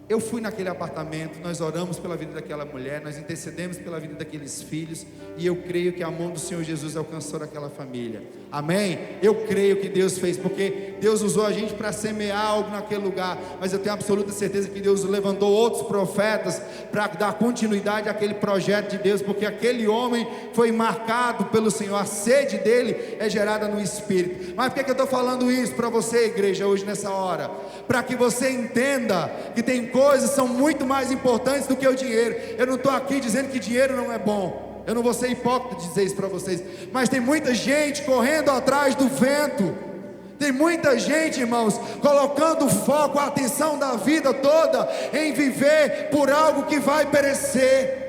Eu fui naquele apartamento, nós oramos pela vida daquela mulher, nós intercedemos pela vida daqueles filhos, e eu creio que a mão do Senhor Jesus alcançou aquela família. Amém? Eu creio que Deus fez, porque Deus usou a gente para semear algo naquele lugar, mas eu tenho absoluta certeza que Deus levantou outros profetas para dar continuidade àquele projeto de Deus, porque aquele homem foi marcado pelo Senhor, a sede dele é gerada no Espírito. Mas por que eu estou falando isso para você, igreja, hoje nessa hora? Para que você entenda que tem coisas que são muito mais importantes do que o dinheiro. Eu não estou aqui dizendo que dinheiro não é bom, eu não vou ser hipócrita de dizer isso para vocês, mas tem muita gente correndo atrás do vento, tem muita gente, irmãos, colocando o foco, a atenção da vida toda em viver por algo que vai perecer.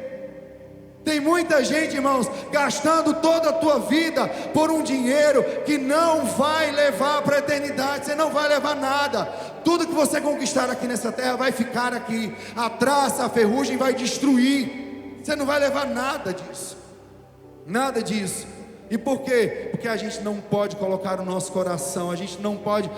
Tem muita gente, irmãos, gastando toda a tua vida por um dinheiro que não vai levar para a eternidade. Você não vai levar nada. Tudo que você conquistar aqui nessa terra vai ficar aqui. A traça, a ferrugem vai destruir. Você não vai levar nada disso. Nada disso. E por quê? Porque a gente não pode colocar o nosso coração, a gente não pode,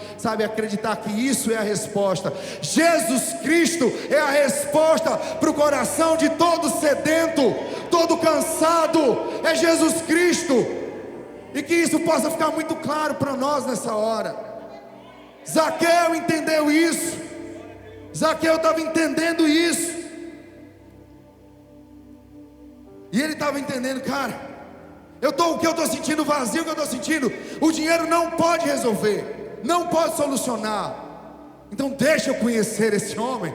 acreditar que isso é a resposta. Jesus Cristo é a resposta para o coração de todo sedento, todo cansado, é Jesus Cristo. E que isso possa ficar muito claro para nós nessa hora. Zaqueu entendeu isso, Zaqueu estava entendendo isso. E E ele estava entendendo, cara, o que eu estou sentindo, o vazio que eu estou sentindo, o dinheiro não pode resolver, não pode solucionar. Então deixa eu conhecer esse homem,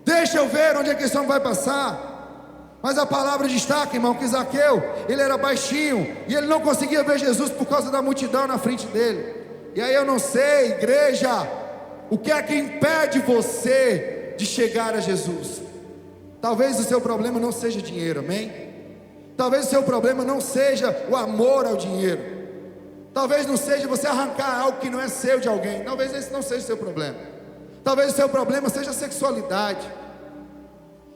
deixa eu ver onde é que esse homem vai passar. Mas a palavra destaca, irmão, que Zaqueu, ele era baixinho, e ele não conseguia ver Jesus por causa da multidão na frente dele. E aí eu não sei, igreja, o que é que impede você de chegar a Jesus? Talvez o seu problema não seja dinheiro, amém? Talvez o seu problema não seja o amor ao dinheiro. Talvez não seja você arrancar algo que não é seu de alguém. Talvez esse não seja o seu problema. Talvez o seu problema seja a sexualidade,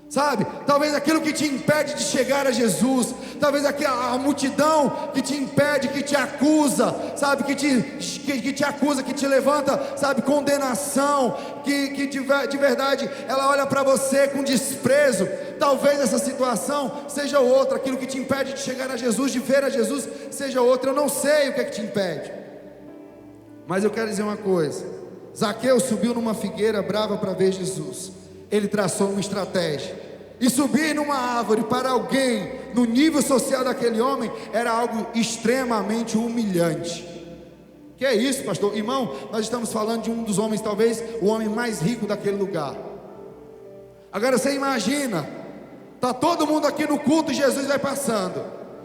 sabe? Talvez aquilo que te impede de chegar a Jesus, talvez a multidão que te impede, que te acusa, sabe? Que te acusa, que te levanta, sabe? Condenação, que de verdade ela olha para você com desprezo. Talvez essa situação seja outra, aquilo que te impede de chegar a Jesus, de ver a Jesus, seja outra. Eu não sei o que é que te impede, mas eu quero dizer uma coisa: Zaqueu subiu numa figueira brava para ver Jesus. Ele traçou uma estratégia, e subir numa árvore para alguém no nível social daquele homem era algo extremamente humilhante. Que é isso, pastor? Irmão, nós estamos falando de um dos homens, talvez o homem mais rico daquele lugar. Agora você imagina, está todo mundo aqui no culto e Jesus vai passando,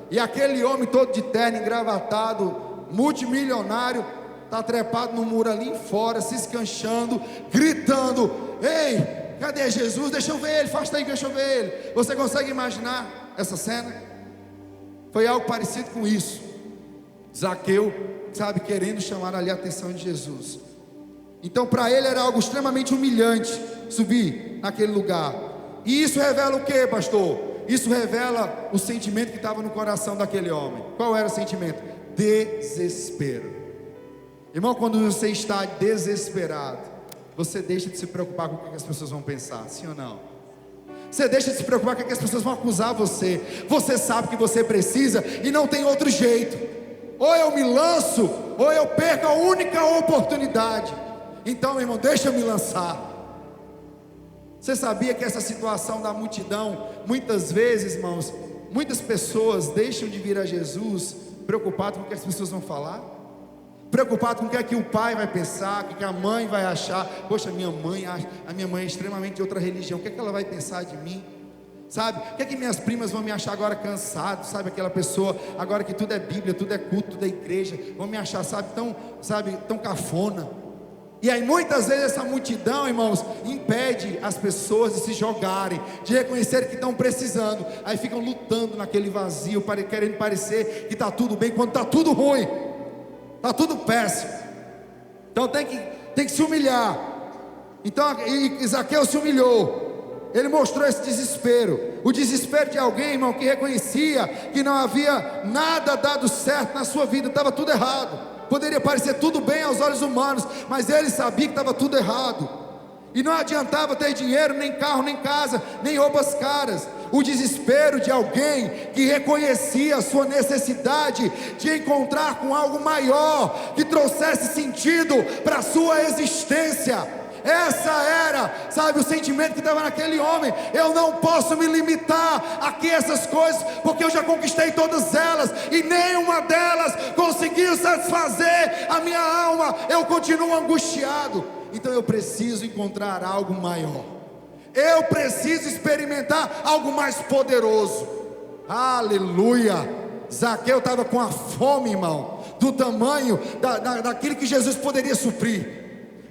e aquele homem todo de terno, engravatado, multimilionário, está trepado no muro ali fora, se escanchando, gritando: ei, cadê Jesus? Deixa eu ver ele, afasta aí, deixa eu ver ele. Você consegue imaginar essa cena? Foi algo parecido com isso. Zaqueu, sabe, querendo chamar ali a atenção de Jesus. Então para ele era algo extremamente humilhante subir naquele lugar. E isso revela o que, pastor? Isso revela o sentimento que estava no coração daquele homem. Qual era o sentimento? Desespero. Irmão, quando você está desesperado, você deixa de se preocupar com o que as pessoas vão pensar, sim ou não? Você deixa de se preocupar com o que as pessoas vão acusar você. Você sabe que você precisa e não tem outro jeito. Ou eu me lanço, ou eu perco a única oportunidade. Então, meu irmão, deixa eu me lançar. Você sabia que essa situação da multidão, muitas vezes, irmãos, muitas pessoas deixam de vir a Jesus preocupado com o que as pessoas vão falar, preocupado com o que é que o pai vai pensar, o que a mãe vai achar. Poxa, a minha mãe é extremamente de outra religião, o que é que ela vai pensar de mim? Sabe, o que é que minhas primas vão me achar agora cansado? Sabe, aquela pessoa, agora que tudo é Bíblia, tudo é culto, tudo é igreja, vão me achar, tão cafona. E aí muitas vezes essa multidão, irmãos, impede as pessoas de se jogarem, de reconhecerem que estão precisando. Aí ficam lutando naquele vazio, querendo parecer que está tudo bem, quando está tudo ruim, está tudo péssimo. Então tem que se humilhar. Então Zaqueu se humilhou. Ele mostrou esse desespero, o desespero de alguém, irmão, que reconhecia que não havia nada dado certo na sua vida, estava tudo errado. Poderia parecer tudo bem aos olhos humanos, mas ele sabia que estava tudo errado. E não adiantava ter dinheiro, nem carro, nem casa, nem roupas caras. O desespero de alguém que reconhecia a sua necessidade de encontrar com algo maior, que trouxesse sentido para a sua existência. Essa era, sabe, o sentimento que estava naquele homem. Eu não posso me limitar aqui a essas coisas, porque eu já conquistei todas elas, e nenhuma delas conseguiu satisfazer a minha alma. Eu continuo angustiado. Então eu preciso encontrar algo maior. Eu preciso experimentar algo mais poderoso. Aleluia. Zaqueu estava com a fome, irmão, do tamanho daquilo que Jesus poderia suprir.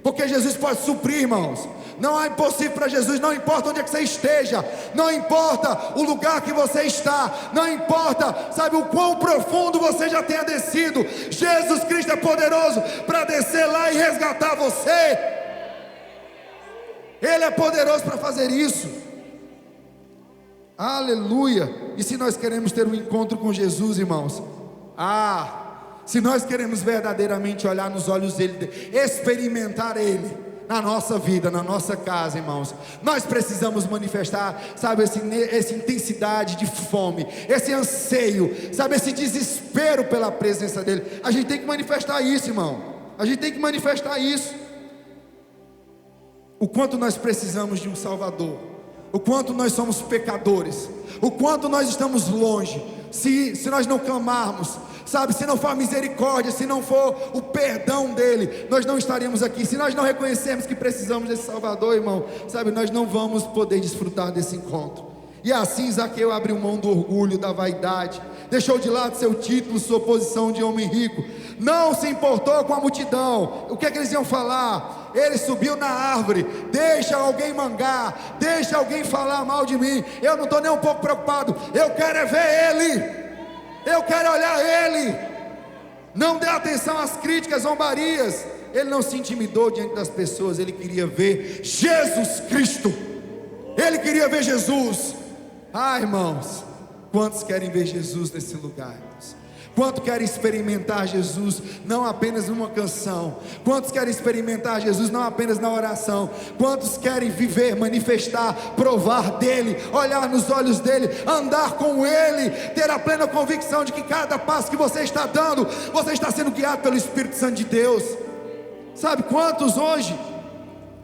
Porque Jesus pode suprir, irmãos. Não há impossível para Jesus. Não importa onde é que você esteja, não importa o lugar que você está, não importa, sabe, o quão profundo você já tenha descido, Jesus Cristo é poderoso para descer lá e resgatar você. Ele é poderoso para fazer isso. Aleluia. E se nós queremos ter um encontro com Jesus, irmãos, se nós queremos verdadeiramente olhar nos olhos dele, experimentar ele na nossa vida, na nossa casa, irmãos, nós precisamos manifestar, sabe, essa intensidade de fome, esse anseio, sabe, esse desespero pela presença dele. A gente tem que manifestar isso, irmão. A gente tem que manifestar isso. O quanto nós precisamos de um Salvador, o quanto nós somos pecadores, o quanto nós estamos longe. Se nós não clamarmos, sabe, se não for a misericórdia, se não for o perdão dele, nós não estaríamos aqui. Se nós não reconhecermos que precisamos desse Salvador, irmão, sabe, nós não vamos poder desfrutar desse encontro. E assim Zaqueu abriu mão do orgulho, da vaidade, deixou de lado seu título, sua posição de homem rico, não se importou com a multidão. O que é que eles iam falar? Ele subiu na árvore, deixa alguém mangar, deixa alguém falar mal de mim, eu não estou nem um pouco preocupado, eu quero é ver ele, eu quero olhar ele. Não dê atenção às críticas, zombarias. Ele não se intimidou diante das pessoas, ele queria ver Jesus Cristo, ele queria ver Jesus. Irmãos, quantos querem ver Jesus nesse lugar, irmãos? Quantos querem experimentar Jesus não apenas numa canção? Quantos querem experimentar Jesus não apenas na oração? Quantos querem viver, manifestar, provar dele, olhar nos olhos dele, andar com ele, ter a plena convicção de que cada passo que você está dando, você está sendo guiado pelo Espírito Santo de Deus? Sabe quantos hoje?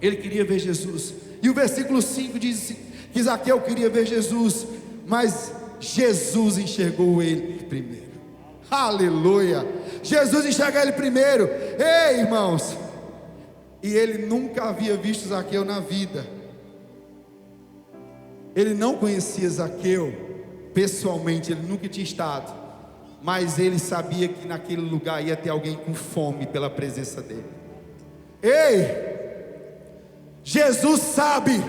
Ele queria ver Jesus. E o versículo 5 diz que Zaqueu queria ver Jesus, mas Jesus enxergou ele primeiro. Aleluia! Jesus enxerga ele primeiro. Ei, irmãos, e ele nunca havia visto Zaqueu na vida. Ele não conhecia Zaqueu pessoalmente, ele nunca tinha estado, mas ele sabia que naquele lugar ia ter alguém com fome pela presença dele. Ei, Jesus sabe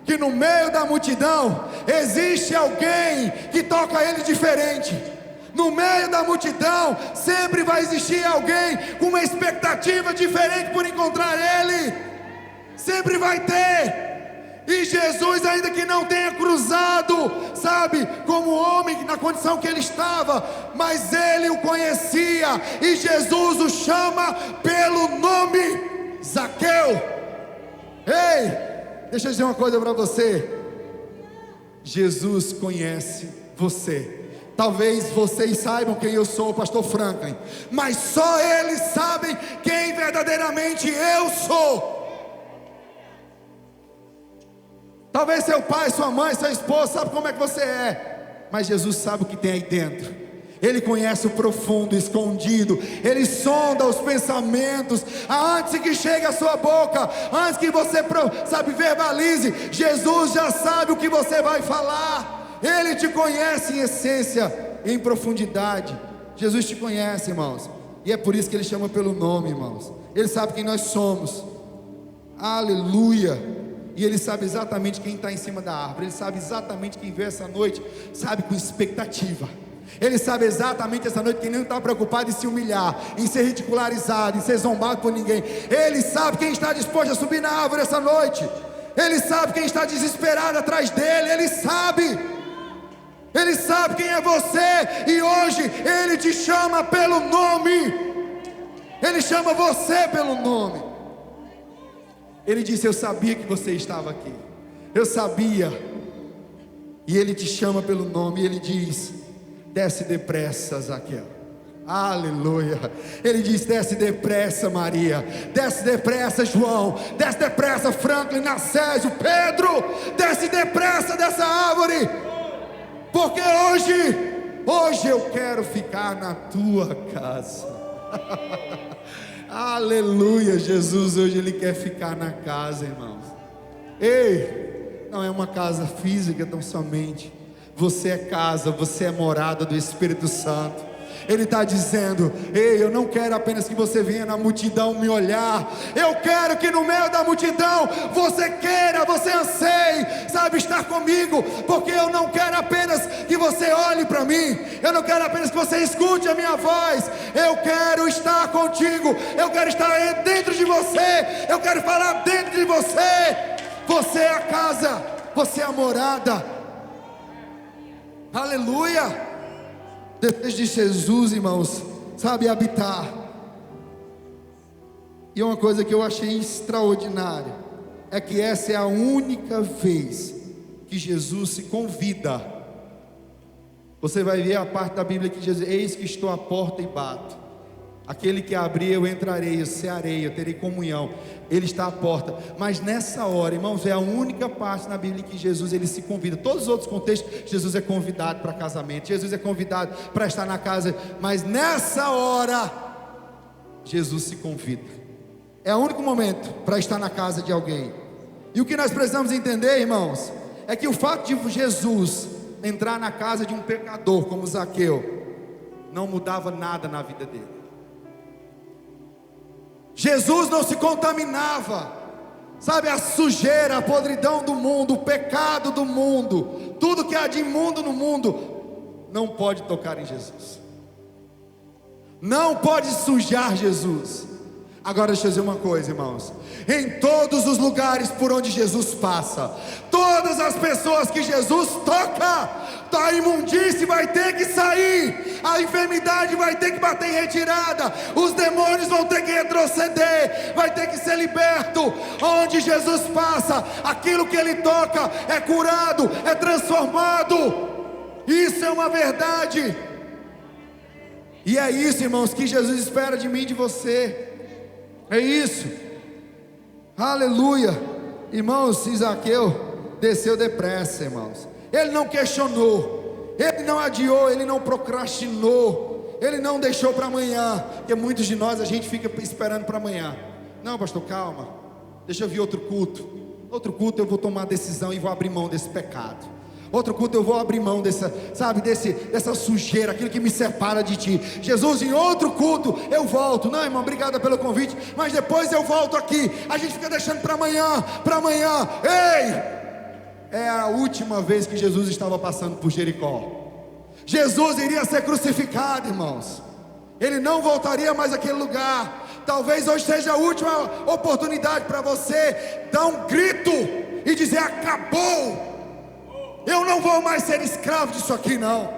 que no meio da multidão existe alguém que toca ele diferente. No meio da multidão sempre vai existir alguém com uma expectativa diferente por encontrar ele. Sempre vai ter. E Jesus, ainda que não tenha cruzado, sabe, como homem na condição que ele estava, mas ele o conhecia, e Jesus o chama pelo nome: Zaqueu. Ei, deixa eu dizer uma coisa para você. Jesus conhece você. Talvez vocês saibam quem eu sou, o pastor Franklin, mas só eles sabem quem verdadeiramente eu sou. Talvez seu pai, sua mãe, sua esposa sabe como é que você é, mas Jesus sabe o que tem aí dentro. Ele conhece o profundo, o escondido. Ele sonda os pensamentos antes que chegue à sua boca, antes que você, sabe, verbalize. Jesus já sabe o que você vai falar. Ele te conhece em essência, em profundidade. Jesus te conhece, irmãos, e é por isso que ele chama pelo nome, irmãos. Ele sabe quem nós somos. Aleluia. E ele sabe exatamente quem está em cima da árvore. Ele sabe exatamente quem veio essa noite, sabe, com expectativa. Ele sabe exatamente essa noite quem não está preocupado em se humilhar, em ser ridicularizado, em ser zombado por ninguém. Ele sabe quem está disposto a subir na árvore essa noite. Ele sabe quem está desesperado atrás dele. Ele sabe quem é você, e hoje ele te chama pelo nome. Ele chama você pelo nome. Ele disse: eu sabia que você estava aqui, eu sabia. E ele te chama pelo nome, e ele diz: desce depressa, Zaqueu. Aleluia. Ele diz: desce depressa, Maria, desce depressa, João, desce depressa, Franklin, Nacésio, Pedro, desce depressa dessa árvore, porque hoje eu quero ficar na tua casa. Aleluia. Jesus hoje ele quer ficar na casa, irmãos. Ei, não é uma casa física tão somente. Você é casa, você é morada do Espírito Santo. Ele está dizendo: ei, eu não quero apenas que você venha na multidão me olhar. Eu quero que no meio da multidão você queira, você anseie, sabe, estar comigo. Porque eu não quero apenas que você olhe para mim, eu não quero apenas que você escute a minha voz. Eu quero estar contigo, eu quero estar dentro de você, eu quero falar dentro de você. Você é a casa, você é a morada. Aleluia. Depois de Jesus, irmãos, sabe, habitar. E uma coisa que eu achei extraordinária é que essa é a única vez que Jesus se convida. Você vai ver a parte da Bíblia que diz: eis que estou à porta e bato. Aquele que abrir, eu entrarei, eu cearei, eu terei comunhão. Ele está à porta. Mas nessa hora, irmãos, é a única parte na Bíblia que Jesus ele se convida. Todos os outros contextos, Jesus é convidado para casamento, Jesus é convidado para estar na casa. Mas nessa hora, Jesus se convida. É o único momento para estar na casa de alguém. E o que nós precisamos entender, irmãos, é que o fato de Jesus entrar na casa de um pecador como Zaqueu não mudava nada na vida dele. Jesus não se contaminava, sabe, a sujeira, a podridão do mundo, o pecado do mundo, tudo que há de imundo no mundo, não pode tocar em Jesus, não pode sujar Jesus. Agora deixa eu dizer uma coisa, irmãos, em todos os lugares por onde Jesus passa, todas as pessoas que Jesus toca, a imundície vai ter que sair, a enfermidade vai ter que bater em retirada, os demônios vão ter que retroceder, vai ter que ser liberto. Onde Jesus passa, aquilo que Ele toca é curado, é transformado. Isso é uma verdade. E é isso, irmãos, que Jesus espera de mim e de você. É isso. Aleluia. Irmãos, Zaqueu desceu depressa, irmãos. Ele não questionou, ele não adiou, ele não procrastinou, ele não deixou para amanhã. Porque muitos de nós, a gente fica esperando para amanhã. Não, pastor, calma, deixa eu vir outro culto. Outro culto eu vou tomar decisão e vou abrir mão desse pecado. Outro culto eu vou abrir mão dessa, sabe, dessa sujeira, aquilo que me separa de ti. Jesus, em outro culto eu volto. Não, irmão, obrigado pelo convite, mas depois eu volto aqui. A gente fica deixando para amanhã, para amanhã. Ei! É a última vez que Jesus estava passando por Jericó. Jesus iria ser crucificado, irmãos. Ele não voltaria mais àquele lugar. Talvez hoje seja a última oportunidade para você dar um grito e dizer: acabou. Eu não vou mais ser escravo disso aqui, não.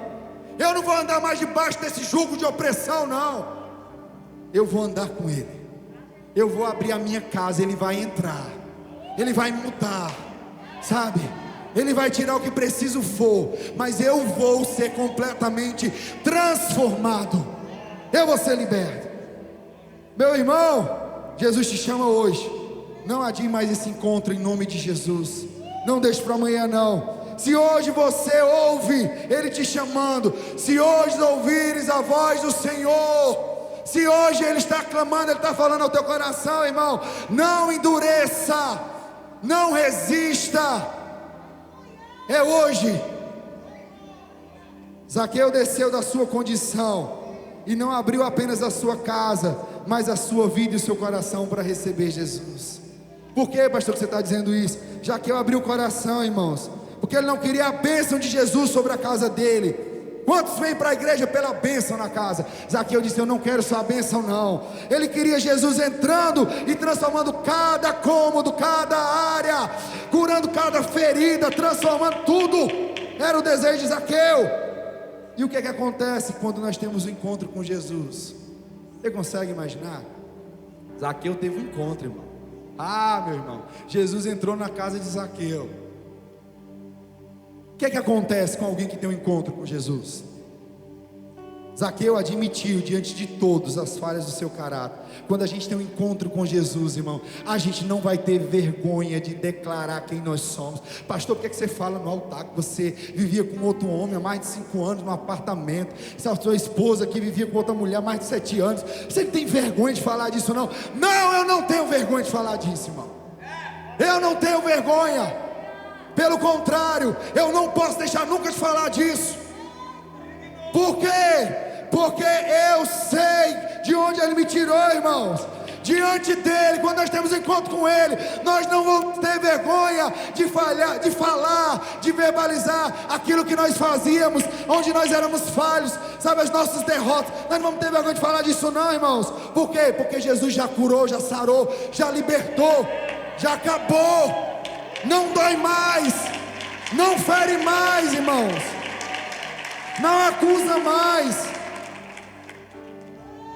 Eu não vou andar mais debaixo desse jugo de opressão, não. Eu vou andar com Ele. Eu vou abrir a minha casa, Ele vai entrar, Ele vai mudar, sabe? Ele vai tirar o que preciso for, mas eu vou ser completamente transformado. Eu vou ser liberto. Meu irmão, Jesus te chama hoje. Não adie mais esse encontro em nome de Jesus. Não deixe para amanhã, não. Se hoje você ouve Ele te chamando, se hoje ouvires a voz do Senhor, se hoje Ele está clamando, Ele está falando ao teu coração, irmão, não endureça, não resista. É hoje. Zaqueu desceu da sua condição e não abriu apenas a sua casa, mas a sua vida e o seu coração para receber Jesus. Por que, pastor, que você está dizendo isso? Zaqueu abriu o coração, irmãos, porque ele não queria a bênção de Jesus sobre a casa dele. Quantos vêm para a igreja pela bênção na casa? Zaqueu disse: eu não quero só a bênção, não. Ele queria Jesus entrando e transformando cada cômodo, cada área, curando cada ferida, transformando tudo. Era o desejo de Zaqueu. E o que é que acontece quando nós temos um encontro com Jesus? Você consegue imaginar? Zaqueu teve um encontro, irmão. Ah, meu irmão, Jesus entrou na casa de Zaqueu. O que é que acontece com alguém que tem um encontro com Jesus? Zaqueu admitiu diante de todos as falhas do seu caráter. Quando a gente tem um encontro com Jesus, irmão, a gente não vai ter vergonha de declarar quem nós somos. Pastor, por que você fala no altar que você vivia com outro homem há mais de 5 anos no apartamento? Essa sua esposa que vivia com outra mulher há mais de 7 anos. Você não tem vergonha de falar disso, não? Não, eu não tenho vergonha de falar disso, irmão. Eu não tenho vergonha. Pelo contrário, eu não posso deixar nunca de falar disso. Por quê? Porque eu sei de onde Ele me tirou, irmãos. Diante dEle, quando nós temos encontro com Ele, nós não vamos ter vergonha de falhar, de falar, de verbalizar aquilo que nós fazíamos, onde nós éramos falhos, sabe, as nossas derrotas. Nós não vamos ter vergonha de falar disso, não, irmãos. Por quê? Porque Jesus já curou, já sarou, já libertou, já acabou. Não dói mais, não fere mais, irmãos, não acusa mais.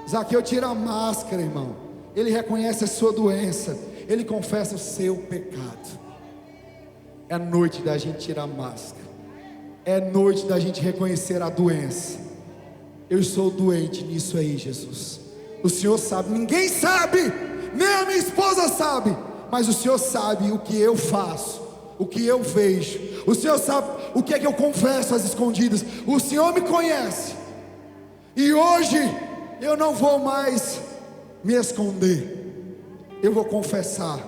Zaqueu tira a máscara, irmão. Ele reconhece a sua doença, ele confessa o seu pecado. É noite da gente tirar a máscara, é noite da gente reconhecer a doença. Eu sou doente nisso aí, Jesus. O Senhor sabe, ninguém sabe, nem a minha esposa sabe, mas o Senhor sabe o que eu faço, o que eu vejo. O Senhor sabe o que é que eu confesso às escondidas. O Senhor me conhece. E hoje eu não vou mais me esconder, eu vou confessar.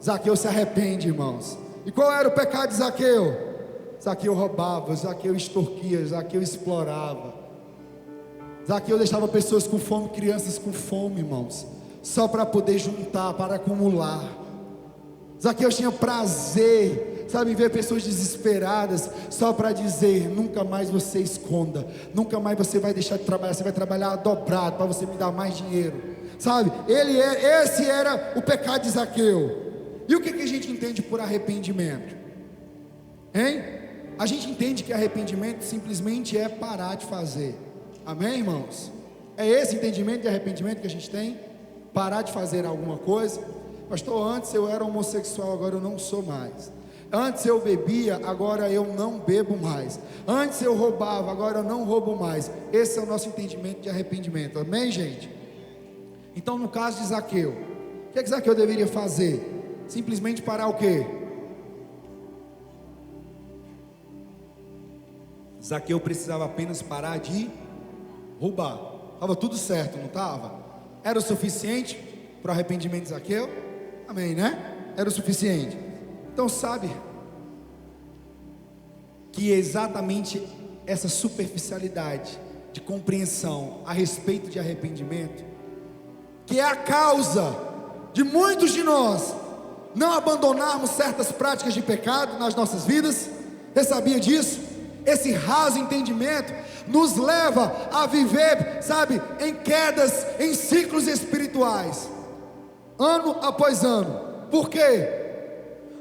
Zaqueu se arrepende, irmãos. E qual era o pecado de Zaqueu? Zaqueu roubava, Zaqueu extorquia, Zaqueu explorava, Zaqueu deixava pessoas com fome, crianças com fome, irmãos, só para poder juntar, para acumular. Zaqueu tinha prazer, sabe, em ver pessoas desesperadas, só para dizer: nunca mais você esconda, nunca mais você vai deixar de trabalhar, você vai trabalhar dobrado para você me dar mais dinheiro, sabe? Esse era o pecado de Zaqueu. E o que a gente entende por arrependimento? Hein? A gente entende que arrependimento simplesmente é parar de fazer. Amém, irmãos? É esse entendimento de arrependimento que a gente tem? Parar de fazer alguma coisa. Pastor, antes eu era homossexual, agora eu não sou mais. Antes eu bebia, agora eu não bebo mais. Antes eu roubava, agora eu não roubo mais. Esse é o nosso entendimento de arrependimento. Amém, gente? Então, no caso de Zaqueu, o que Zaqueu deveria fazer? Simplesmente parar o quê? Zaqueu precisava apenas parar de roubar. Estava tudo certo, não estava? Era o suficiente para o arrependimento de Zaqueu? Amém, né? Era o suficiente. Então sabe que exatamente essa superficialidade de compreensão a respeito de arrependimento, que é a causa de muitos de nós não abandonarmos certas práticas de pecado nas nossas vidas. Você sabia disso? Esse raso entendimento nos leva a viver, sabe, em quedas, em ciclos espirituais, ano após ano. Por quê?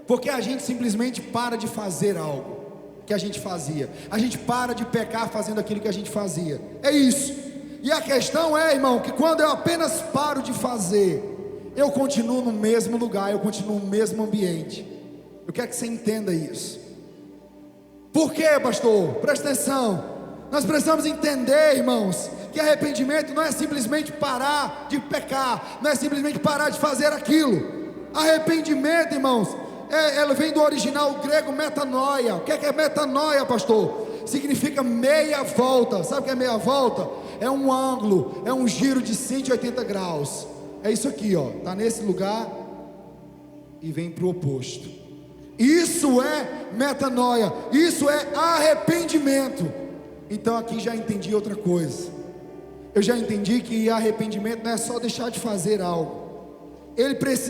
Porque a gente simplesmente para de fazer algo que a gente fazia. A gente para de pecar fazendo aquilo que a gente fazia. É isso. E a questão é, irmão, que quando eu apenas paro de fazer, eu continuo no mesmo lugar, eu continuo no mesmo ambiente. Eu quero que você entenda isso. Por quê, pastor? Presta atenção. Nós precisamos entender, irmãos, que arrependimento não é simplesmente parar de pecar, não é simplesmente parar de fazer aquilo. Arrependimento, irmãos, ela vem do original grego metanoia. O que é metanoia, pastor? Significa meia volta. Sabe o que é meia volta? É um ângulo, é um giro de 180 graus. É isso aqui, ó. Está nesse lugar e vem para o oposto. Isso é metanoia, isso é arrependimento. Então aqui já entendi outra coisa. Eu já entendi que arrependimento não é só deixar de fazer algo.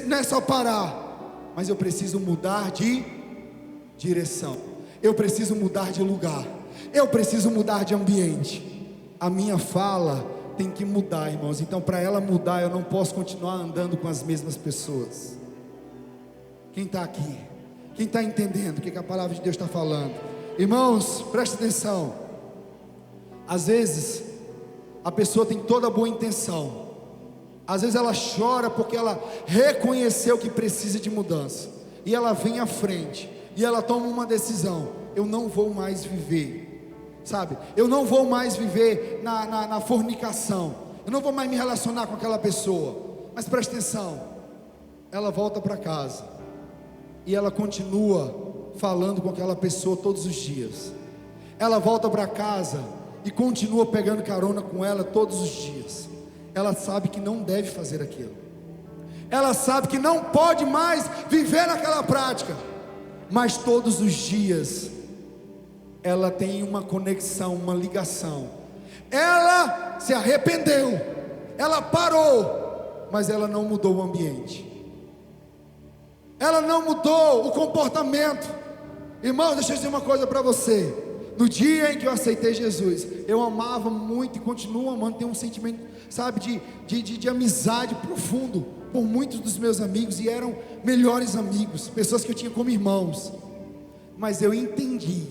Não é só parar, mas eu preciso mudar de direção. Eu preciso mudar de lugar. Eu preciso mudar de ambiente. A minha fala tem que mudar, irmãos. Então para ela mudar, eu não posso continuar andando com as mesmas pessoas. Quem está aqui? Quem está entendendo o que a palavra de Deus está falando? Irmãos, preste atenção. Às vezes a pessoa tem toda a boa intenção. Às vezes ela chora porque ela reconheceu que precisa de mudança, e ela vem à frente e ela toma uma decisão: eu não vou mais viver, sabe? Eu não vou mais viver na fornicação. Eu não vou mais me relacionar com aquela pessoa. Mas preste atenção. Ela volta para casa e ela continua falando com aquela pessoa todos os dias. Ela volta para casa e continua pegando carona com ela todos os dias. Ela sabe que não deve fazer aquilo. Ela sabe que não pode mais viver naquela prática. Mas todos os dias ela tem uma conexão, uma ligação. Ela se arrependeu, ela parou, mas ela não mudou o ambiente. Ela não mudou o comportamento. Irmão, deixa eu dizer uma coisa para você. No dia em que eu aceitei Jesus, eu amava muito e continuo amando. Tenho um sentimento, sabe, de amizade profundo por muitos dos meus amigos, e eram melhores amigos, pessoas que eu tinha como irmãos. Mas eu entendi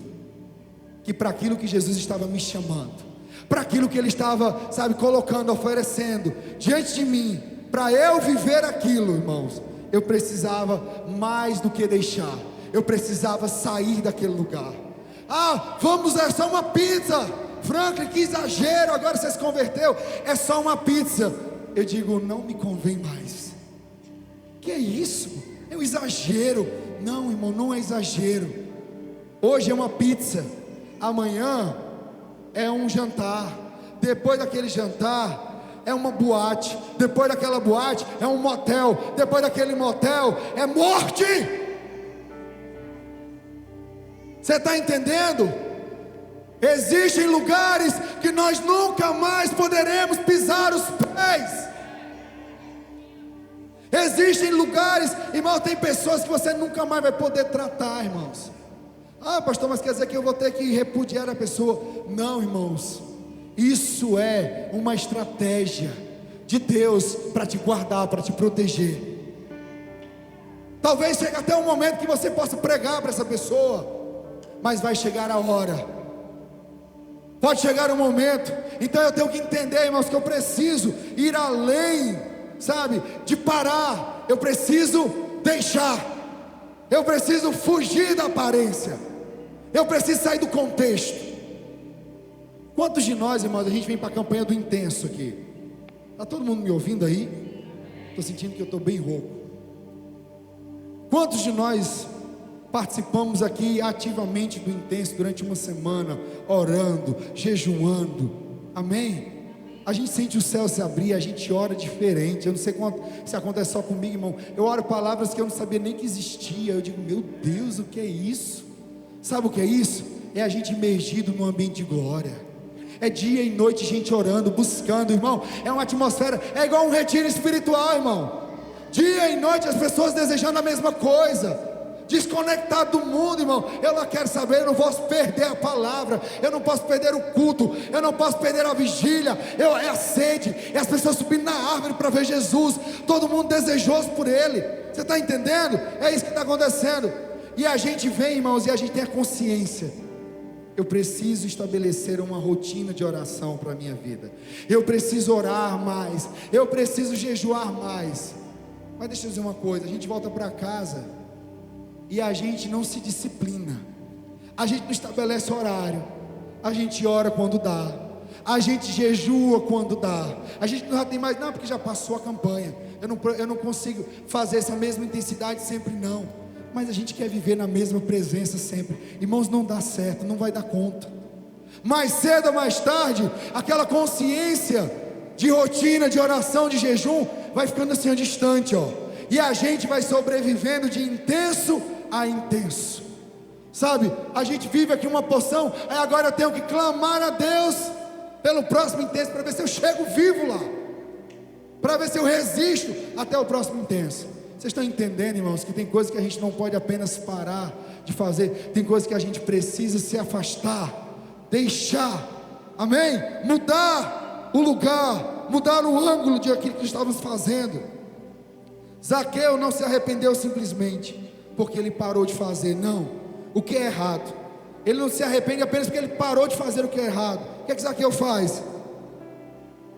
que para aquilo que Jesus estava me chamando, para aquilo que Ele estava, sabe, colocando, oferecendo diante de mim, para eu viver aquilo, irmãos, eu precisava mais do que deixar. Eu precisava sair daquele lugar. Ah, vamos, é só uma pizza. Franklin, que exagero, agora você se converteu. É só uma pizza. eu digo, não me convém mais. Que é isso? É um exagero. Não, irmão, não é exagero. Hoje é uma pizza, amanhã é um jantar, depois daquele jantar é uma boate, depois daquela boate é um motel, depois daquele motel é morte. Você está entendendo? Existem lugares que nós nunca mais poderemos pisar os pés. Existem lugares, irmão, tem pessoas que você nunca mais vai poder tratar, irmãos. Ah, pastor, mas quer dizer que eu vou ter que repudiar a pessoa? Não, irmãos, isso é uma estratégia de Deus para te guardar, para te proteger. Talvez chegue até um momento que você possa pregar para essa pessoa, mas vai chegar a hora, pode chegar um momento. Então eu tenho que entender, irmãos, que eu preciso ir além, sabe, de parar. Eu preciso deixar, eu preciso fugir da aparência, eu preciso sair do contexto. Quantos de nós, irmãos, a gente vem para a campanha do intenso aqui? Está todo mundo me ouvindo aí? Estou sentindo que eu estou bem rouco. Quantos de nós participamos aqui ativamente do intenso durante uma semana, orando, jejuando? Amém? A gente sente o céu se abrir, a gente ora diferente. Eu não sei se acontece só comigo, irmão. Eu oro palavras que eu não sabia nem que existia. Eu digo, meu Deus, o que é isso? Sabe o que é isso? É a gente imergido num ambiente de glória. É dia e noite gente orando, buscando, irmão. É uma atmosfera, é igual um retiro espiritual, irmão. Dia e noite as pessoas desejando a mesma coisa, desconectado do mundo, irmão. Eu não quero saber, eu não posso perder a palavra, eu não posso perder o culto, eu não posso perder a vigília. É a sede, é as pessoas subindo na árvore para ver Jesus, todo mundo desejoso por Ele. Você está entendendo? É isso que está acontecendo. E a gente vem, irmãos, e a gente tem a consciência. Eu preciso estabelecer uma rotina de oração para a minha vida. Eu preciso orar mais, eu preciso jejuar mais. Mas deixa eu dizer uma coisa, a gente volta para casa e a gente não se disciplina, a gente não estabelece horário, a gente ora quando dá, a gente jejua quando dá, a gente não tem mais, não, porque já passou a campanha, eu não consigo fazer essa mesma intensidade sempre, não. Mas a gente quer viver na mesma presença sempre. Irmãos, não dá certo, não vai dar conta. Mais cedo ou mais tarde, aquela consciência de rotina, de oração, de jejum, vai ficando assim distante, ó. E a gente vai sobrevivendo de intenso a intenso. Sabe, a gente vive aqui uma porção, aí agora eu tenho que clamar a Deus pelo próximo intenso, para ver se eu chego vivo lá, para ver se eu resisto até o próximo intenso. Vocês estão entendendo, irmãos, que tem coisas que a gente não pode apenas parar de fazer, tem coisas que a gente precisa se afastar, deixar, amém? Mudar o lugar, mudar o ângulo de aquilo que estávamos fazendo. Zaqueu não se arrependeu simplesmente porque ele parou de fazer, não, o que é errado. Ele não se arrepende apenas porque ele parou de fazer o que é errado. O que é que Zaqueu faz?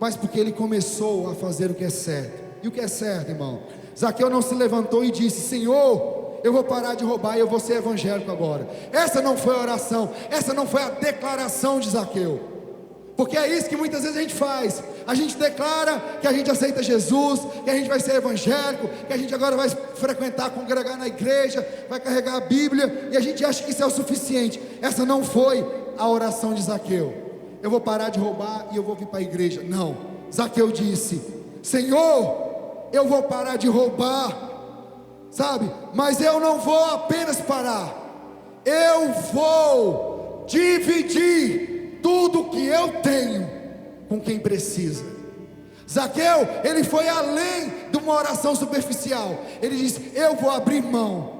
Mas porque ele começou a fazer o que é certo. E o que é certo, irmão? Zaqueu não se levantou e disse, Senhor, eu vou parar de roubar e eu vou ser evangélico agora. Essa não foi a oração, essa não foi a declaração de Zaqueu. Porque é isso que muitas vezes a gente faz. A gente declara que a gente aceita Jesus, que a gente vai ser evangélico, que a gente agora vai frequentar, congregar na igreja, vai carregar a Bíblia, e a gente acha que isso é o suficiente. Essa não foi a oração de Zaqueu. Eu vou parar de roubar e eu vou vir para a igreja. Não, Zaqueu disse, Senhor, eu vou parar de roubar, sabe, mas eu não vou apenas parar, eu vou dividir tudo que eu tenho com quem precisa. Zaqueu, ele foi além de uma oração superficial. Ele disse, eu vou abrir mão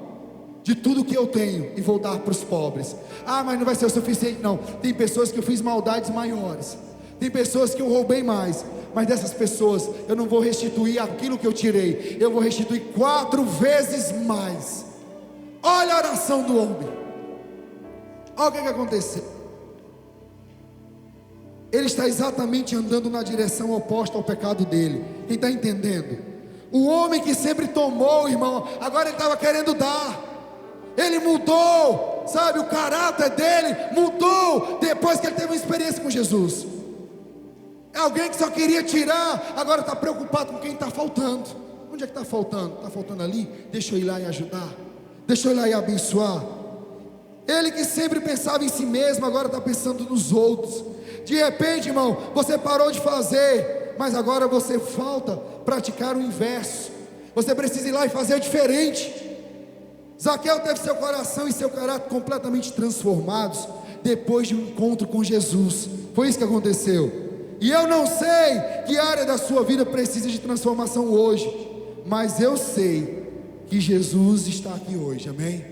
de tudo que eu tenho e vou dar para os pobres. Ah, mas não vai ser o suficiente. Não, tem pessoas que eu fiz maldades maiores, tem pessoas que eu roubei mais, mas dessas pessoas eu não vou restituir aquilo que eu tirei, eu vou restituir 4 vezes mais. Olha a oração do homem. Olha o que aconteceu. Ele está exatamente andando na direção oposta ao pecado dele. Quem está entendendo? O homem que sempre tomou, irmão, agora ele estava querendo dar. Ele mudou, sabe, o caráter dele mudou depois que ele teve uma experiência com Jesus. É alguém que só queria tirar, agora está preocupado com quem está faltando. Onde é que está faltando? Está faltando ali? Deixa eu ir lá e ajudar. Deixa eu ir lá e abençoar. Ele que sempre pensava em si mesmo, agora está pensando nos outros. De repente, irmão, você parou de fazer, mas agora você falta praticar o inverso. Você precisa ir lá e fazer diferente. Zaqueu teve seu coração e seu caráter completamente transformados depois de um encontro com Jesus. Foi isso que aconteceu. E eu não sei que área da sua vida precisa de transformação hoje, mas eu sei que Jesus está aqui hoje, amém?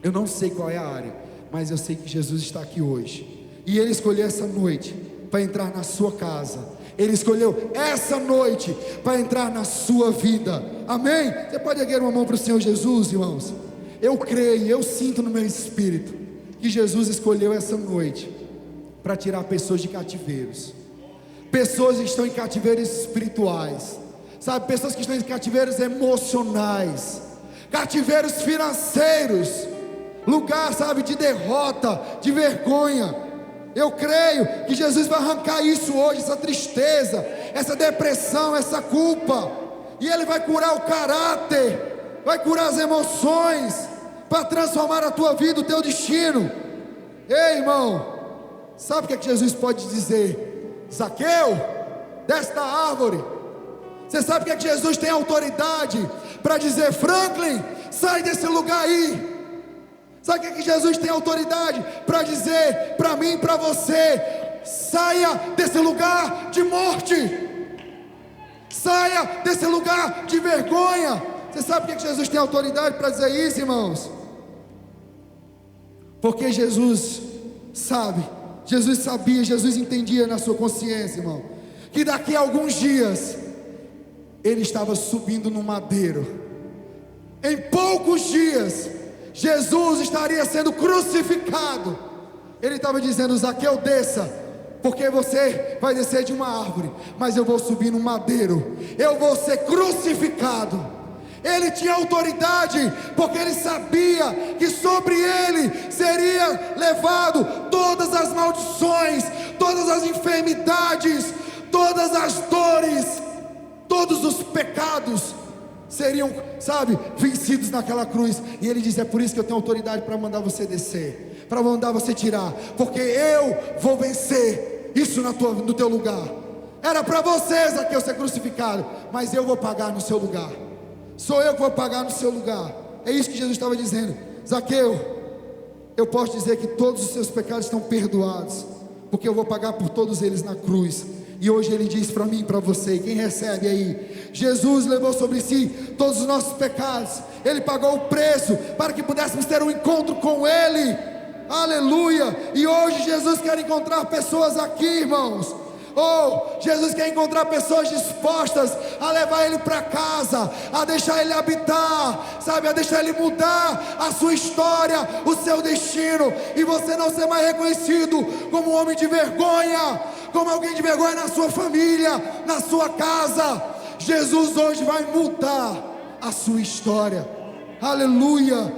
Eu não sei qual é a área, mas eu sei que Jesus está aqui hoje. E Ele escolheu essa noite para entrar na sua casa. Ele escolheu essa noite para entrar na sua vida, amém? Você pode erguer uma mão para o Senhor Jesus, irmãos? Eu creio, eu sinto no meu espírito que Jesus escolheu essa noite para tirar pessoas de cativeiros. Pessoas que estão em cativeiros espirituais, sabe? Pessoas que estão em cativeiros emocionais, cativeiros financeiros, lugar, sabe, de derrota, de vergonha. Eu creio que Jesus vai arrancar isso hoje, essa tristeza, essa depressão, essa culpa, e Ele vai curar o caráter, vai curar as emoções, para transformar a tua vida, o teu destino. Ei, irmão, sabe o que é que Jesus pode dizer? Zaqueu, desta árvore. Você sabe o que é que Jesus tem autoridade para dizer? Franklin, sai desse lugar aí. Sabe o que é que Jesus tem autoridade para dizer para mim e para você? Saia desse lugar de morte, saia desse lugar de vergonha. Você sabe por que Jesus tem autoridade para dizer isso, irmãos? Porque Jesus sabe, Jesus sabia, Jesus entendia na sua consciência, irmão, que daqui a alguns dias Ele estava subindo no madeiro. Em poucos dias Jesus estaria sendo crucificado. Ele estava dizendo: Zaqueu, desça, porque você vai descer de uma árvore, mas eu vou subir no madeiro, eu vou ser crucificado. Ele tinha autoridade, porque ele sabia que sobre ele seria levado todas as maldições, todas as enfermidades, todas as dores, todos os pecados seriam, sabe, vencidos naquela cruz. E ele diz: é por isso que eu tenho autoridade para mandar você descer, para mandar você tirar, porque eu vou vencer isso no teu lugar. Era para você, Zaqueu, ser crucificado, mas eu vou pagar no seu lugar. Sou eu que vou pagar no seu lugar. É isso que Jesus estava dizendo. Zaqueu, eu posso dizer que todos os seus pecados estão perdoados, porque eu vou pagar por todos eles na cruz. E hoje Ele diz para mim e para você, e quem recebe aí, Jesus levou sobre si todos os nossos pecados. Ele pagou o preço para que pudéssemos ter um encontro com Ele. Aleluia. E hoje Jesus quer encontrar pessoas aqui, irmãos. Oh, Jesus quer encontrar pessoas dispostas a levar Ele para casa, a deixar Ele habitar, sabe, a deixar Ele mudar a sua história, o seu destino, e você não ser mais reconhecido como um homem de vergonha, como alguém de vergonha na sua família, na sua casa. Jesus hoje vai mudar a sua história. Aleluia.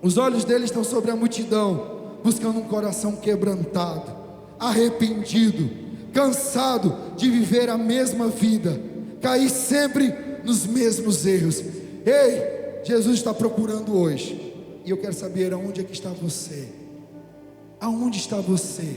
Os olhos dele estão sobre a multidão, buscando um coração quebrantado, arrependido, cansado de viver a mesma vida, cair sempre nos mesmos erros. Ei, Jesus está procurando hoje, e eu quero saber aonde é que está você. Aonde está você?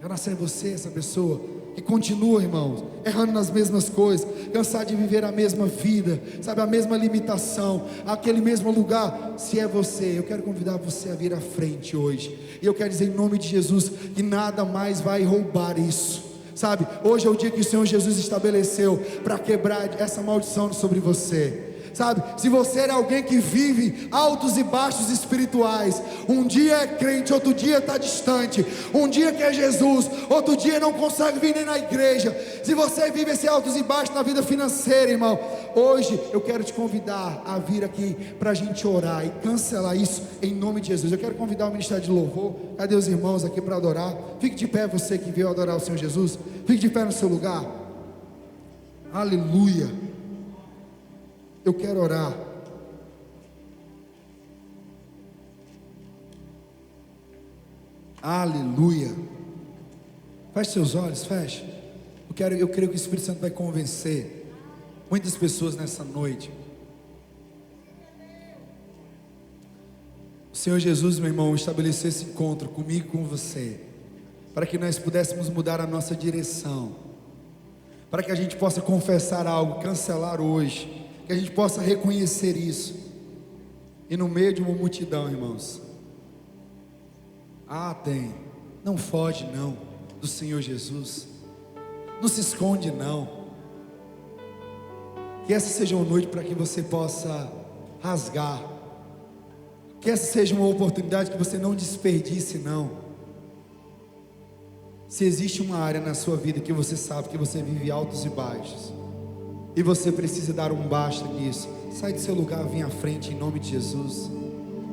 Já nasceu você, essa pessoa que continua, irmãos, errando nas mesmas coisas, cansado de viver a mesma vida, sabe, a mesma limitação, aquele mesmo lugar. Se é você, eu quero convidar você a vir à frente hoje, e eu quero dizer em nome de Jesus que nada mais vai roubar isso, sabe. Hoje é o dia que o Senhor Jesus estabeleceu para quebrar essa maldição sobre você. Sabe, se você é alguém que vive altos e baixos espirituais, um dia é crente, outro dia está distante, um dia quer Jesus, outro dia não consegue vir nem na igreja. Se você vive esse altos e baixos na vida financeira, irmão, hoje eu quero te convidar a vir aqui para a gente orar e cancelar isso em nome de Jesus. Eu quero convidar o ministério de louvor. Cadê os irmãos aqui para adorar? Fique de pé, você que veio adorar o Senhor Jesus, fique de pé no seu lugar. Aleluia. Eu quero orar. Aleluia. Feche seus olhos, feche. Eu creio que o Espírito Santo vai convencer muitas pessoas nessa noite. O Senhor Jesus, meu irmão, estabeleceu esse encontro comigo e com você, para que nós pudéssemos mudar a nossa direção, para que a gente possa confessar algo, cancelar hoje, que a gente possa reconhecer isso. E no meio de uma multidão, irmãos, não foge não do Senhor Jesus, não se esconde não. Que essa seja uma noite para que você possa rasgar, que essa seja uma oportunidade que você não desperdice não. Se existe uma área na sua vida que você sabe que você vive altos e baixos, e você precisa dar um basta nisso, sai do seu lugar, vem à frente em nome de Jesus.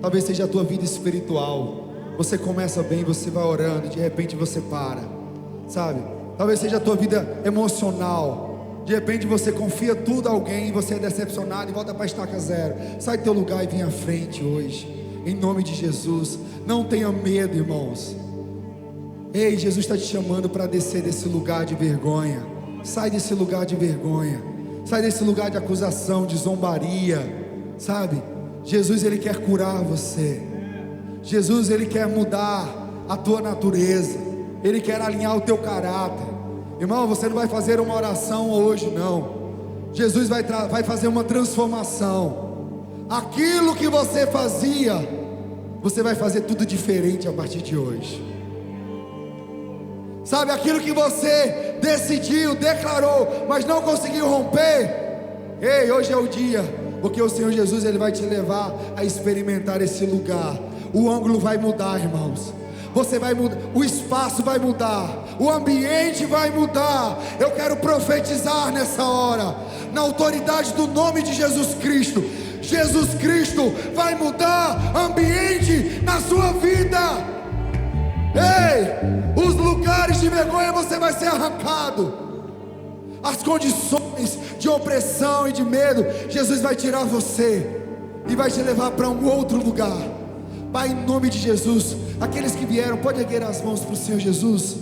Talvez seja a tua vida espiritual, você começa bem, você vai orando, de repente você para, sabe? Talvez seja a tua vida emocional, de repente você confia tudo a alguém, você é decepcionado e volta para a estaca zero. Sai do teu lugar e vem à frente hoje, em nome de Jesus. Não tenha medo, irmãos. Ei, Jesus está te chamando para descer desse lugar de vergonha. Sai desse lugar de vergonha, sai desse lugar de acusação, de zombaria, sabe? Jesus, Ele quer curar você. Jesus, Ele quer mudar a tua natureza, Ele quer alinhar o teu caráter. Irmão, você não vai fazer uma oração hoje não. Jesus vai fazer uma transformação. Aquilo que você fazia, você vai fazer tudo diferente a partir de hoje. Sabe, aquilo que você decidiu, declarou, mas não conseguiu romper, ei, hoje é o dia, porque o Senhor Jesus, Ele vai te levar a experimentar esse lugar. O ângulo vai mudar, irmãos. Você vai mudar, o espaço vai mudar, o ambiente vai mudar. Eu quero profetizar nessa hora, na autoridade do nome de Jesus Cristo. Jesus Cristo vai mudar ambiente na sua vida. Ei, os lugares de vergonha você vai ser arrancado. As condições de opressão e de medo, Jesus vai tirar você e vai te levar para um outro lugar. Pai, em nome de Jesus, aqueles que vieram, pode erguer as mãos para o Senhor Jesus.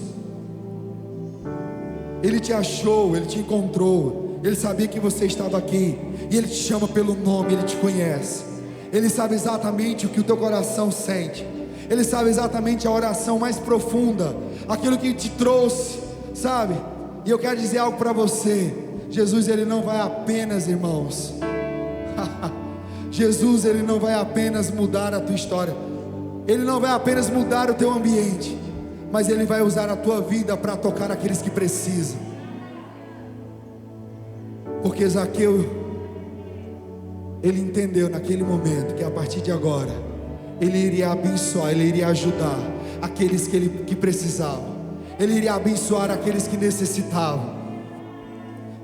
Ele te achou, Ele te encontrou, Ele sabia que você estava aqui, e Ele te chama pelo nome, Ele te conhece, Ele sabe exatamente o que o teu coração sente, Ele sabe exatamente a oração mais profunda, aquilo que te trouxe, sabe? E eu quero dizer algo para você. Jesus, Ele não vai apenas, irmãos, Jesus, Ele não vai apenas mudar a tua história, Ele não vai apenas mudar o teu ambiente, mas Ele vai usar a tua vida para tocar aqueles que precisam. Porque Zaqueu, ele entendeu naquele momento que a partir de agora ele iria abençoar, ele iria ajudar aqueles que precisavam, ele iria abençoar aqueles que necessitavam.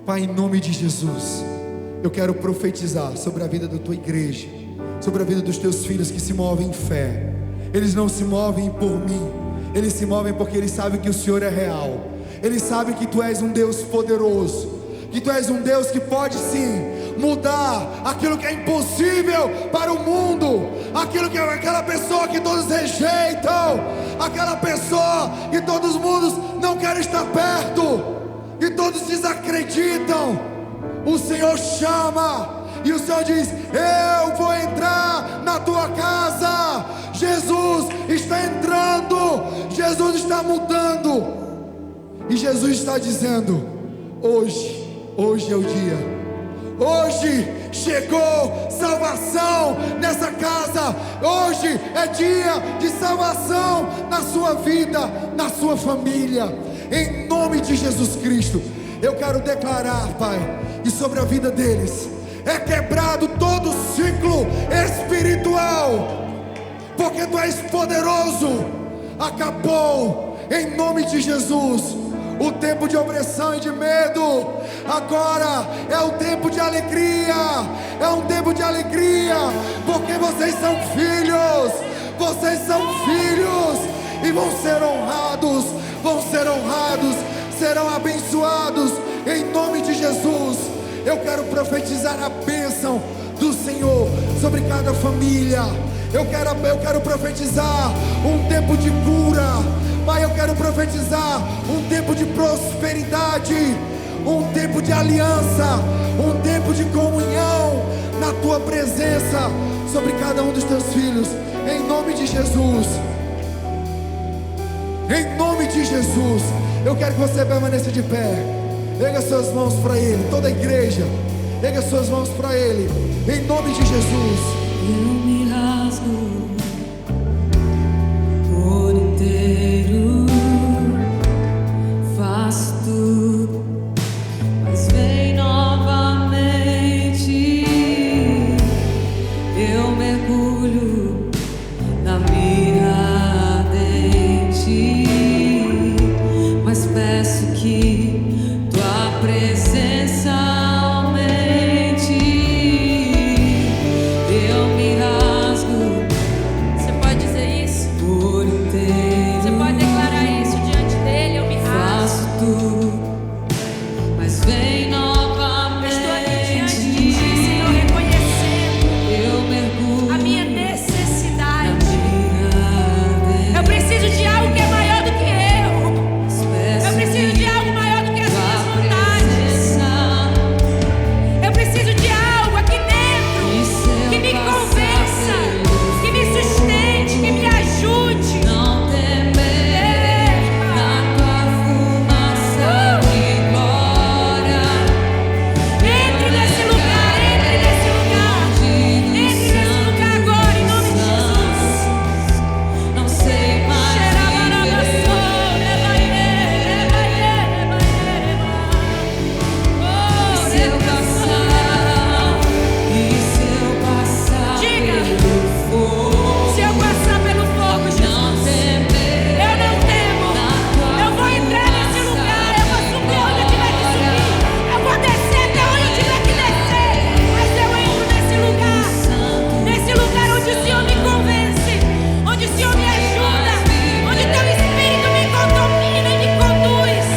Pai, em nome de Jesus, eu quero profetizar sobre a vida da tua igreja, sobre a vida dos teus filhos que se movem em fé. Eles não se movem por mim, eles se movem porque eles sabem que o Senhor é real. Eles sabem que tu és um Deus poderoso, que tu és um Deus que pode sim mudar aquilo que é impossível para o mundo, aquela pessoa que todos rejeitam, aquela pessoa que todos os mundos não querem estar perto, que todos desacreditam. O Senhor chama e o Senhor diz: eu vou entrar na tua casa. Jesus está entrando, Jesus está mudando, e Jesus está dizendo: hoje é o dia, hoje chegou salvação nessa casa, hoje é dia de salvação na sua vida, na sua família, em nome de Jesus Cristo. Eu quero declarar, Pai, e sobre a vida deles é quebrado todo ciclo espiritual, porque tu és poderoso. Acabou, em nome de Jesus, o tempo de opressão e de medo. Agora é o tempo de alegria, é um tempo de alegria, porque vocês são filhos, e vão ser honrados, serão abençoados em nome de Jesus. Eu quero profetizar a bênção do Senhor sobre cada família. Eu quero profetizar um tempo de cura Pai, eu quero profetizar um tempo de prosperidade, um tempo de aliança, um tempo de comunhão na tua presença sobre cada um dos teus filhos, em nome de Jesus. Em nome de Jesus, eu quero que você permaneça de pé. Erga suas mãos para Ele, toda a igreja, erga suas mãos para Ele, em nome de Jesus. Eu me rasgo por inteiro, faço tudo, mas vem novamente. Eu mergulho na mirra ardente, mas peço que tua presença aumente. Eu me rasgo. Você pode dizer isso? Por inteiro. Você pode declarar isso diante dele? Eu me rasgo. Faço tudo, mas vem novamente. Estou aqui diante de ti, Senhor, reconhecendo eu mergulho a minha necessidade. Eu preciso de algo que é maior do que eu. Eu preciso de algo maior do que as minhas vontades. Eu preciso de algo aqui dentro que me convença, que me sustente, que me ajude. Não temer na tua fumaça e glória. Entre nesse lugar, entre nesse lugar, entre nesse lugar agora, em nome de Jesus. Não sei mais Diga, se eu passar pelo fogo, Jesus, eu não temo. Eu vou entrar nesse lugar, eu vou subir onde eu tiver que subir, eu vou descer até onde eu tiver que descer, mas eu entro nesse lugar onde o Senhor me convence, onde o Senhor me ajuda, onde teu Espírito me domina e me conduz.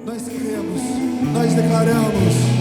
Nós cremos, nós declaramos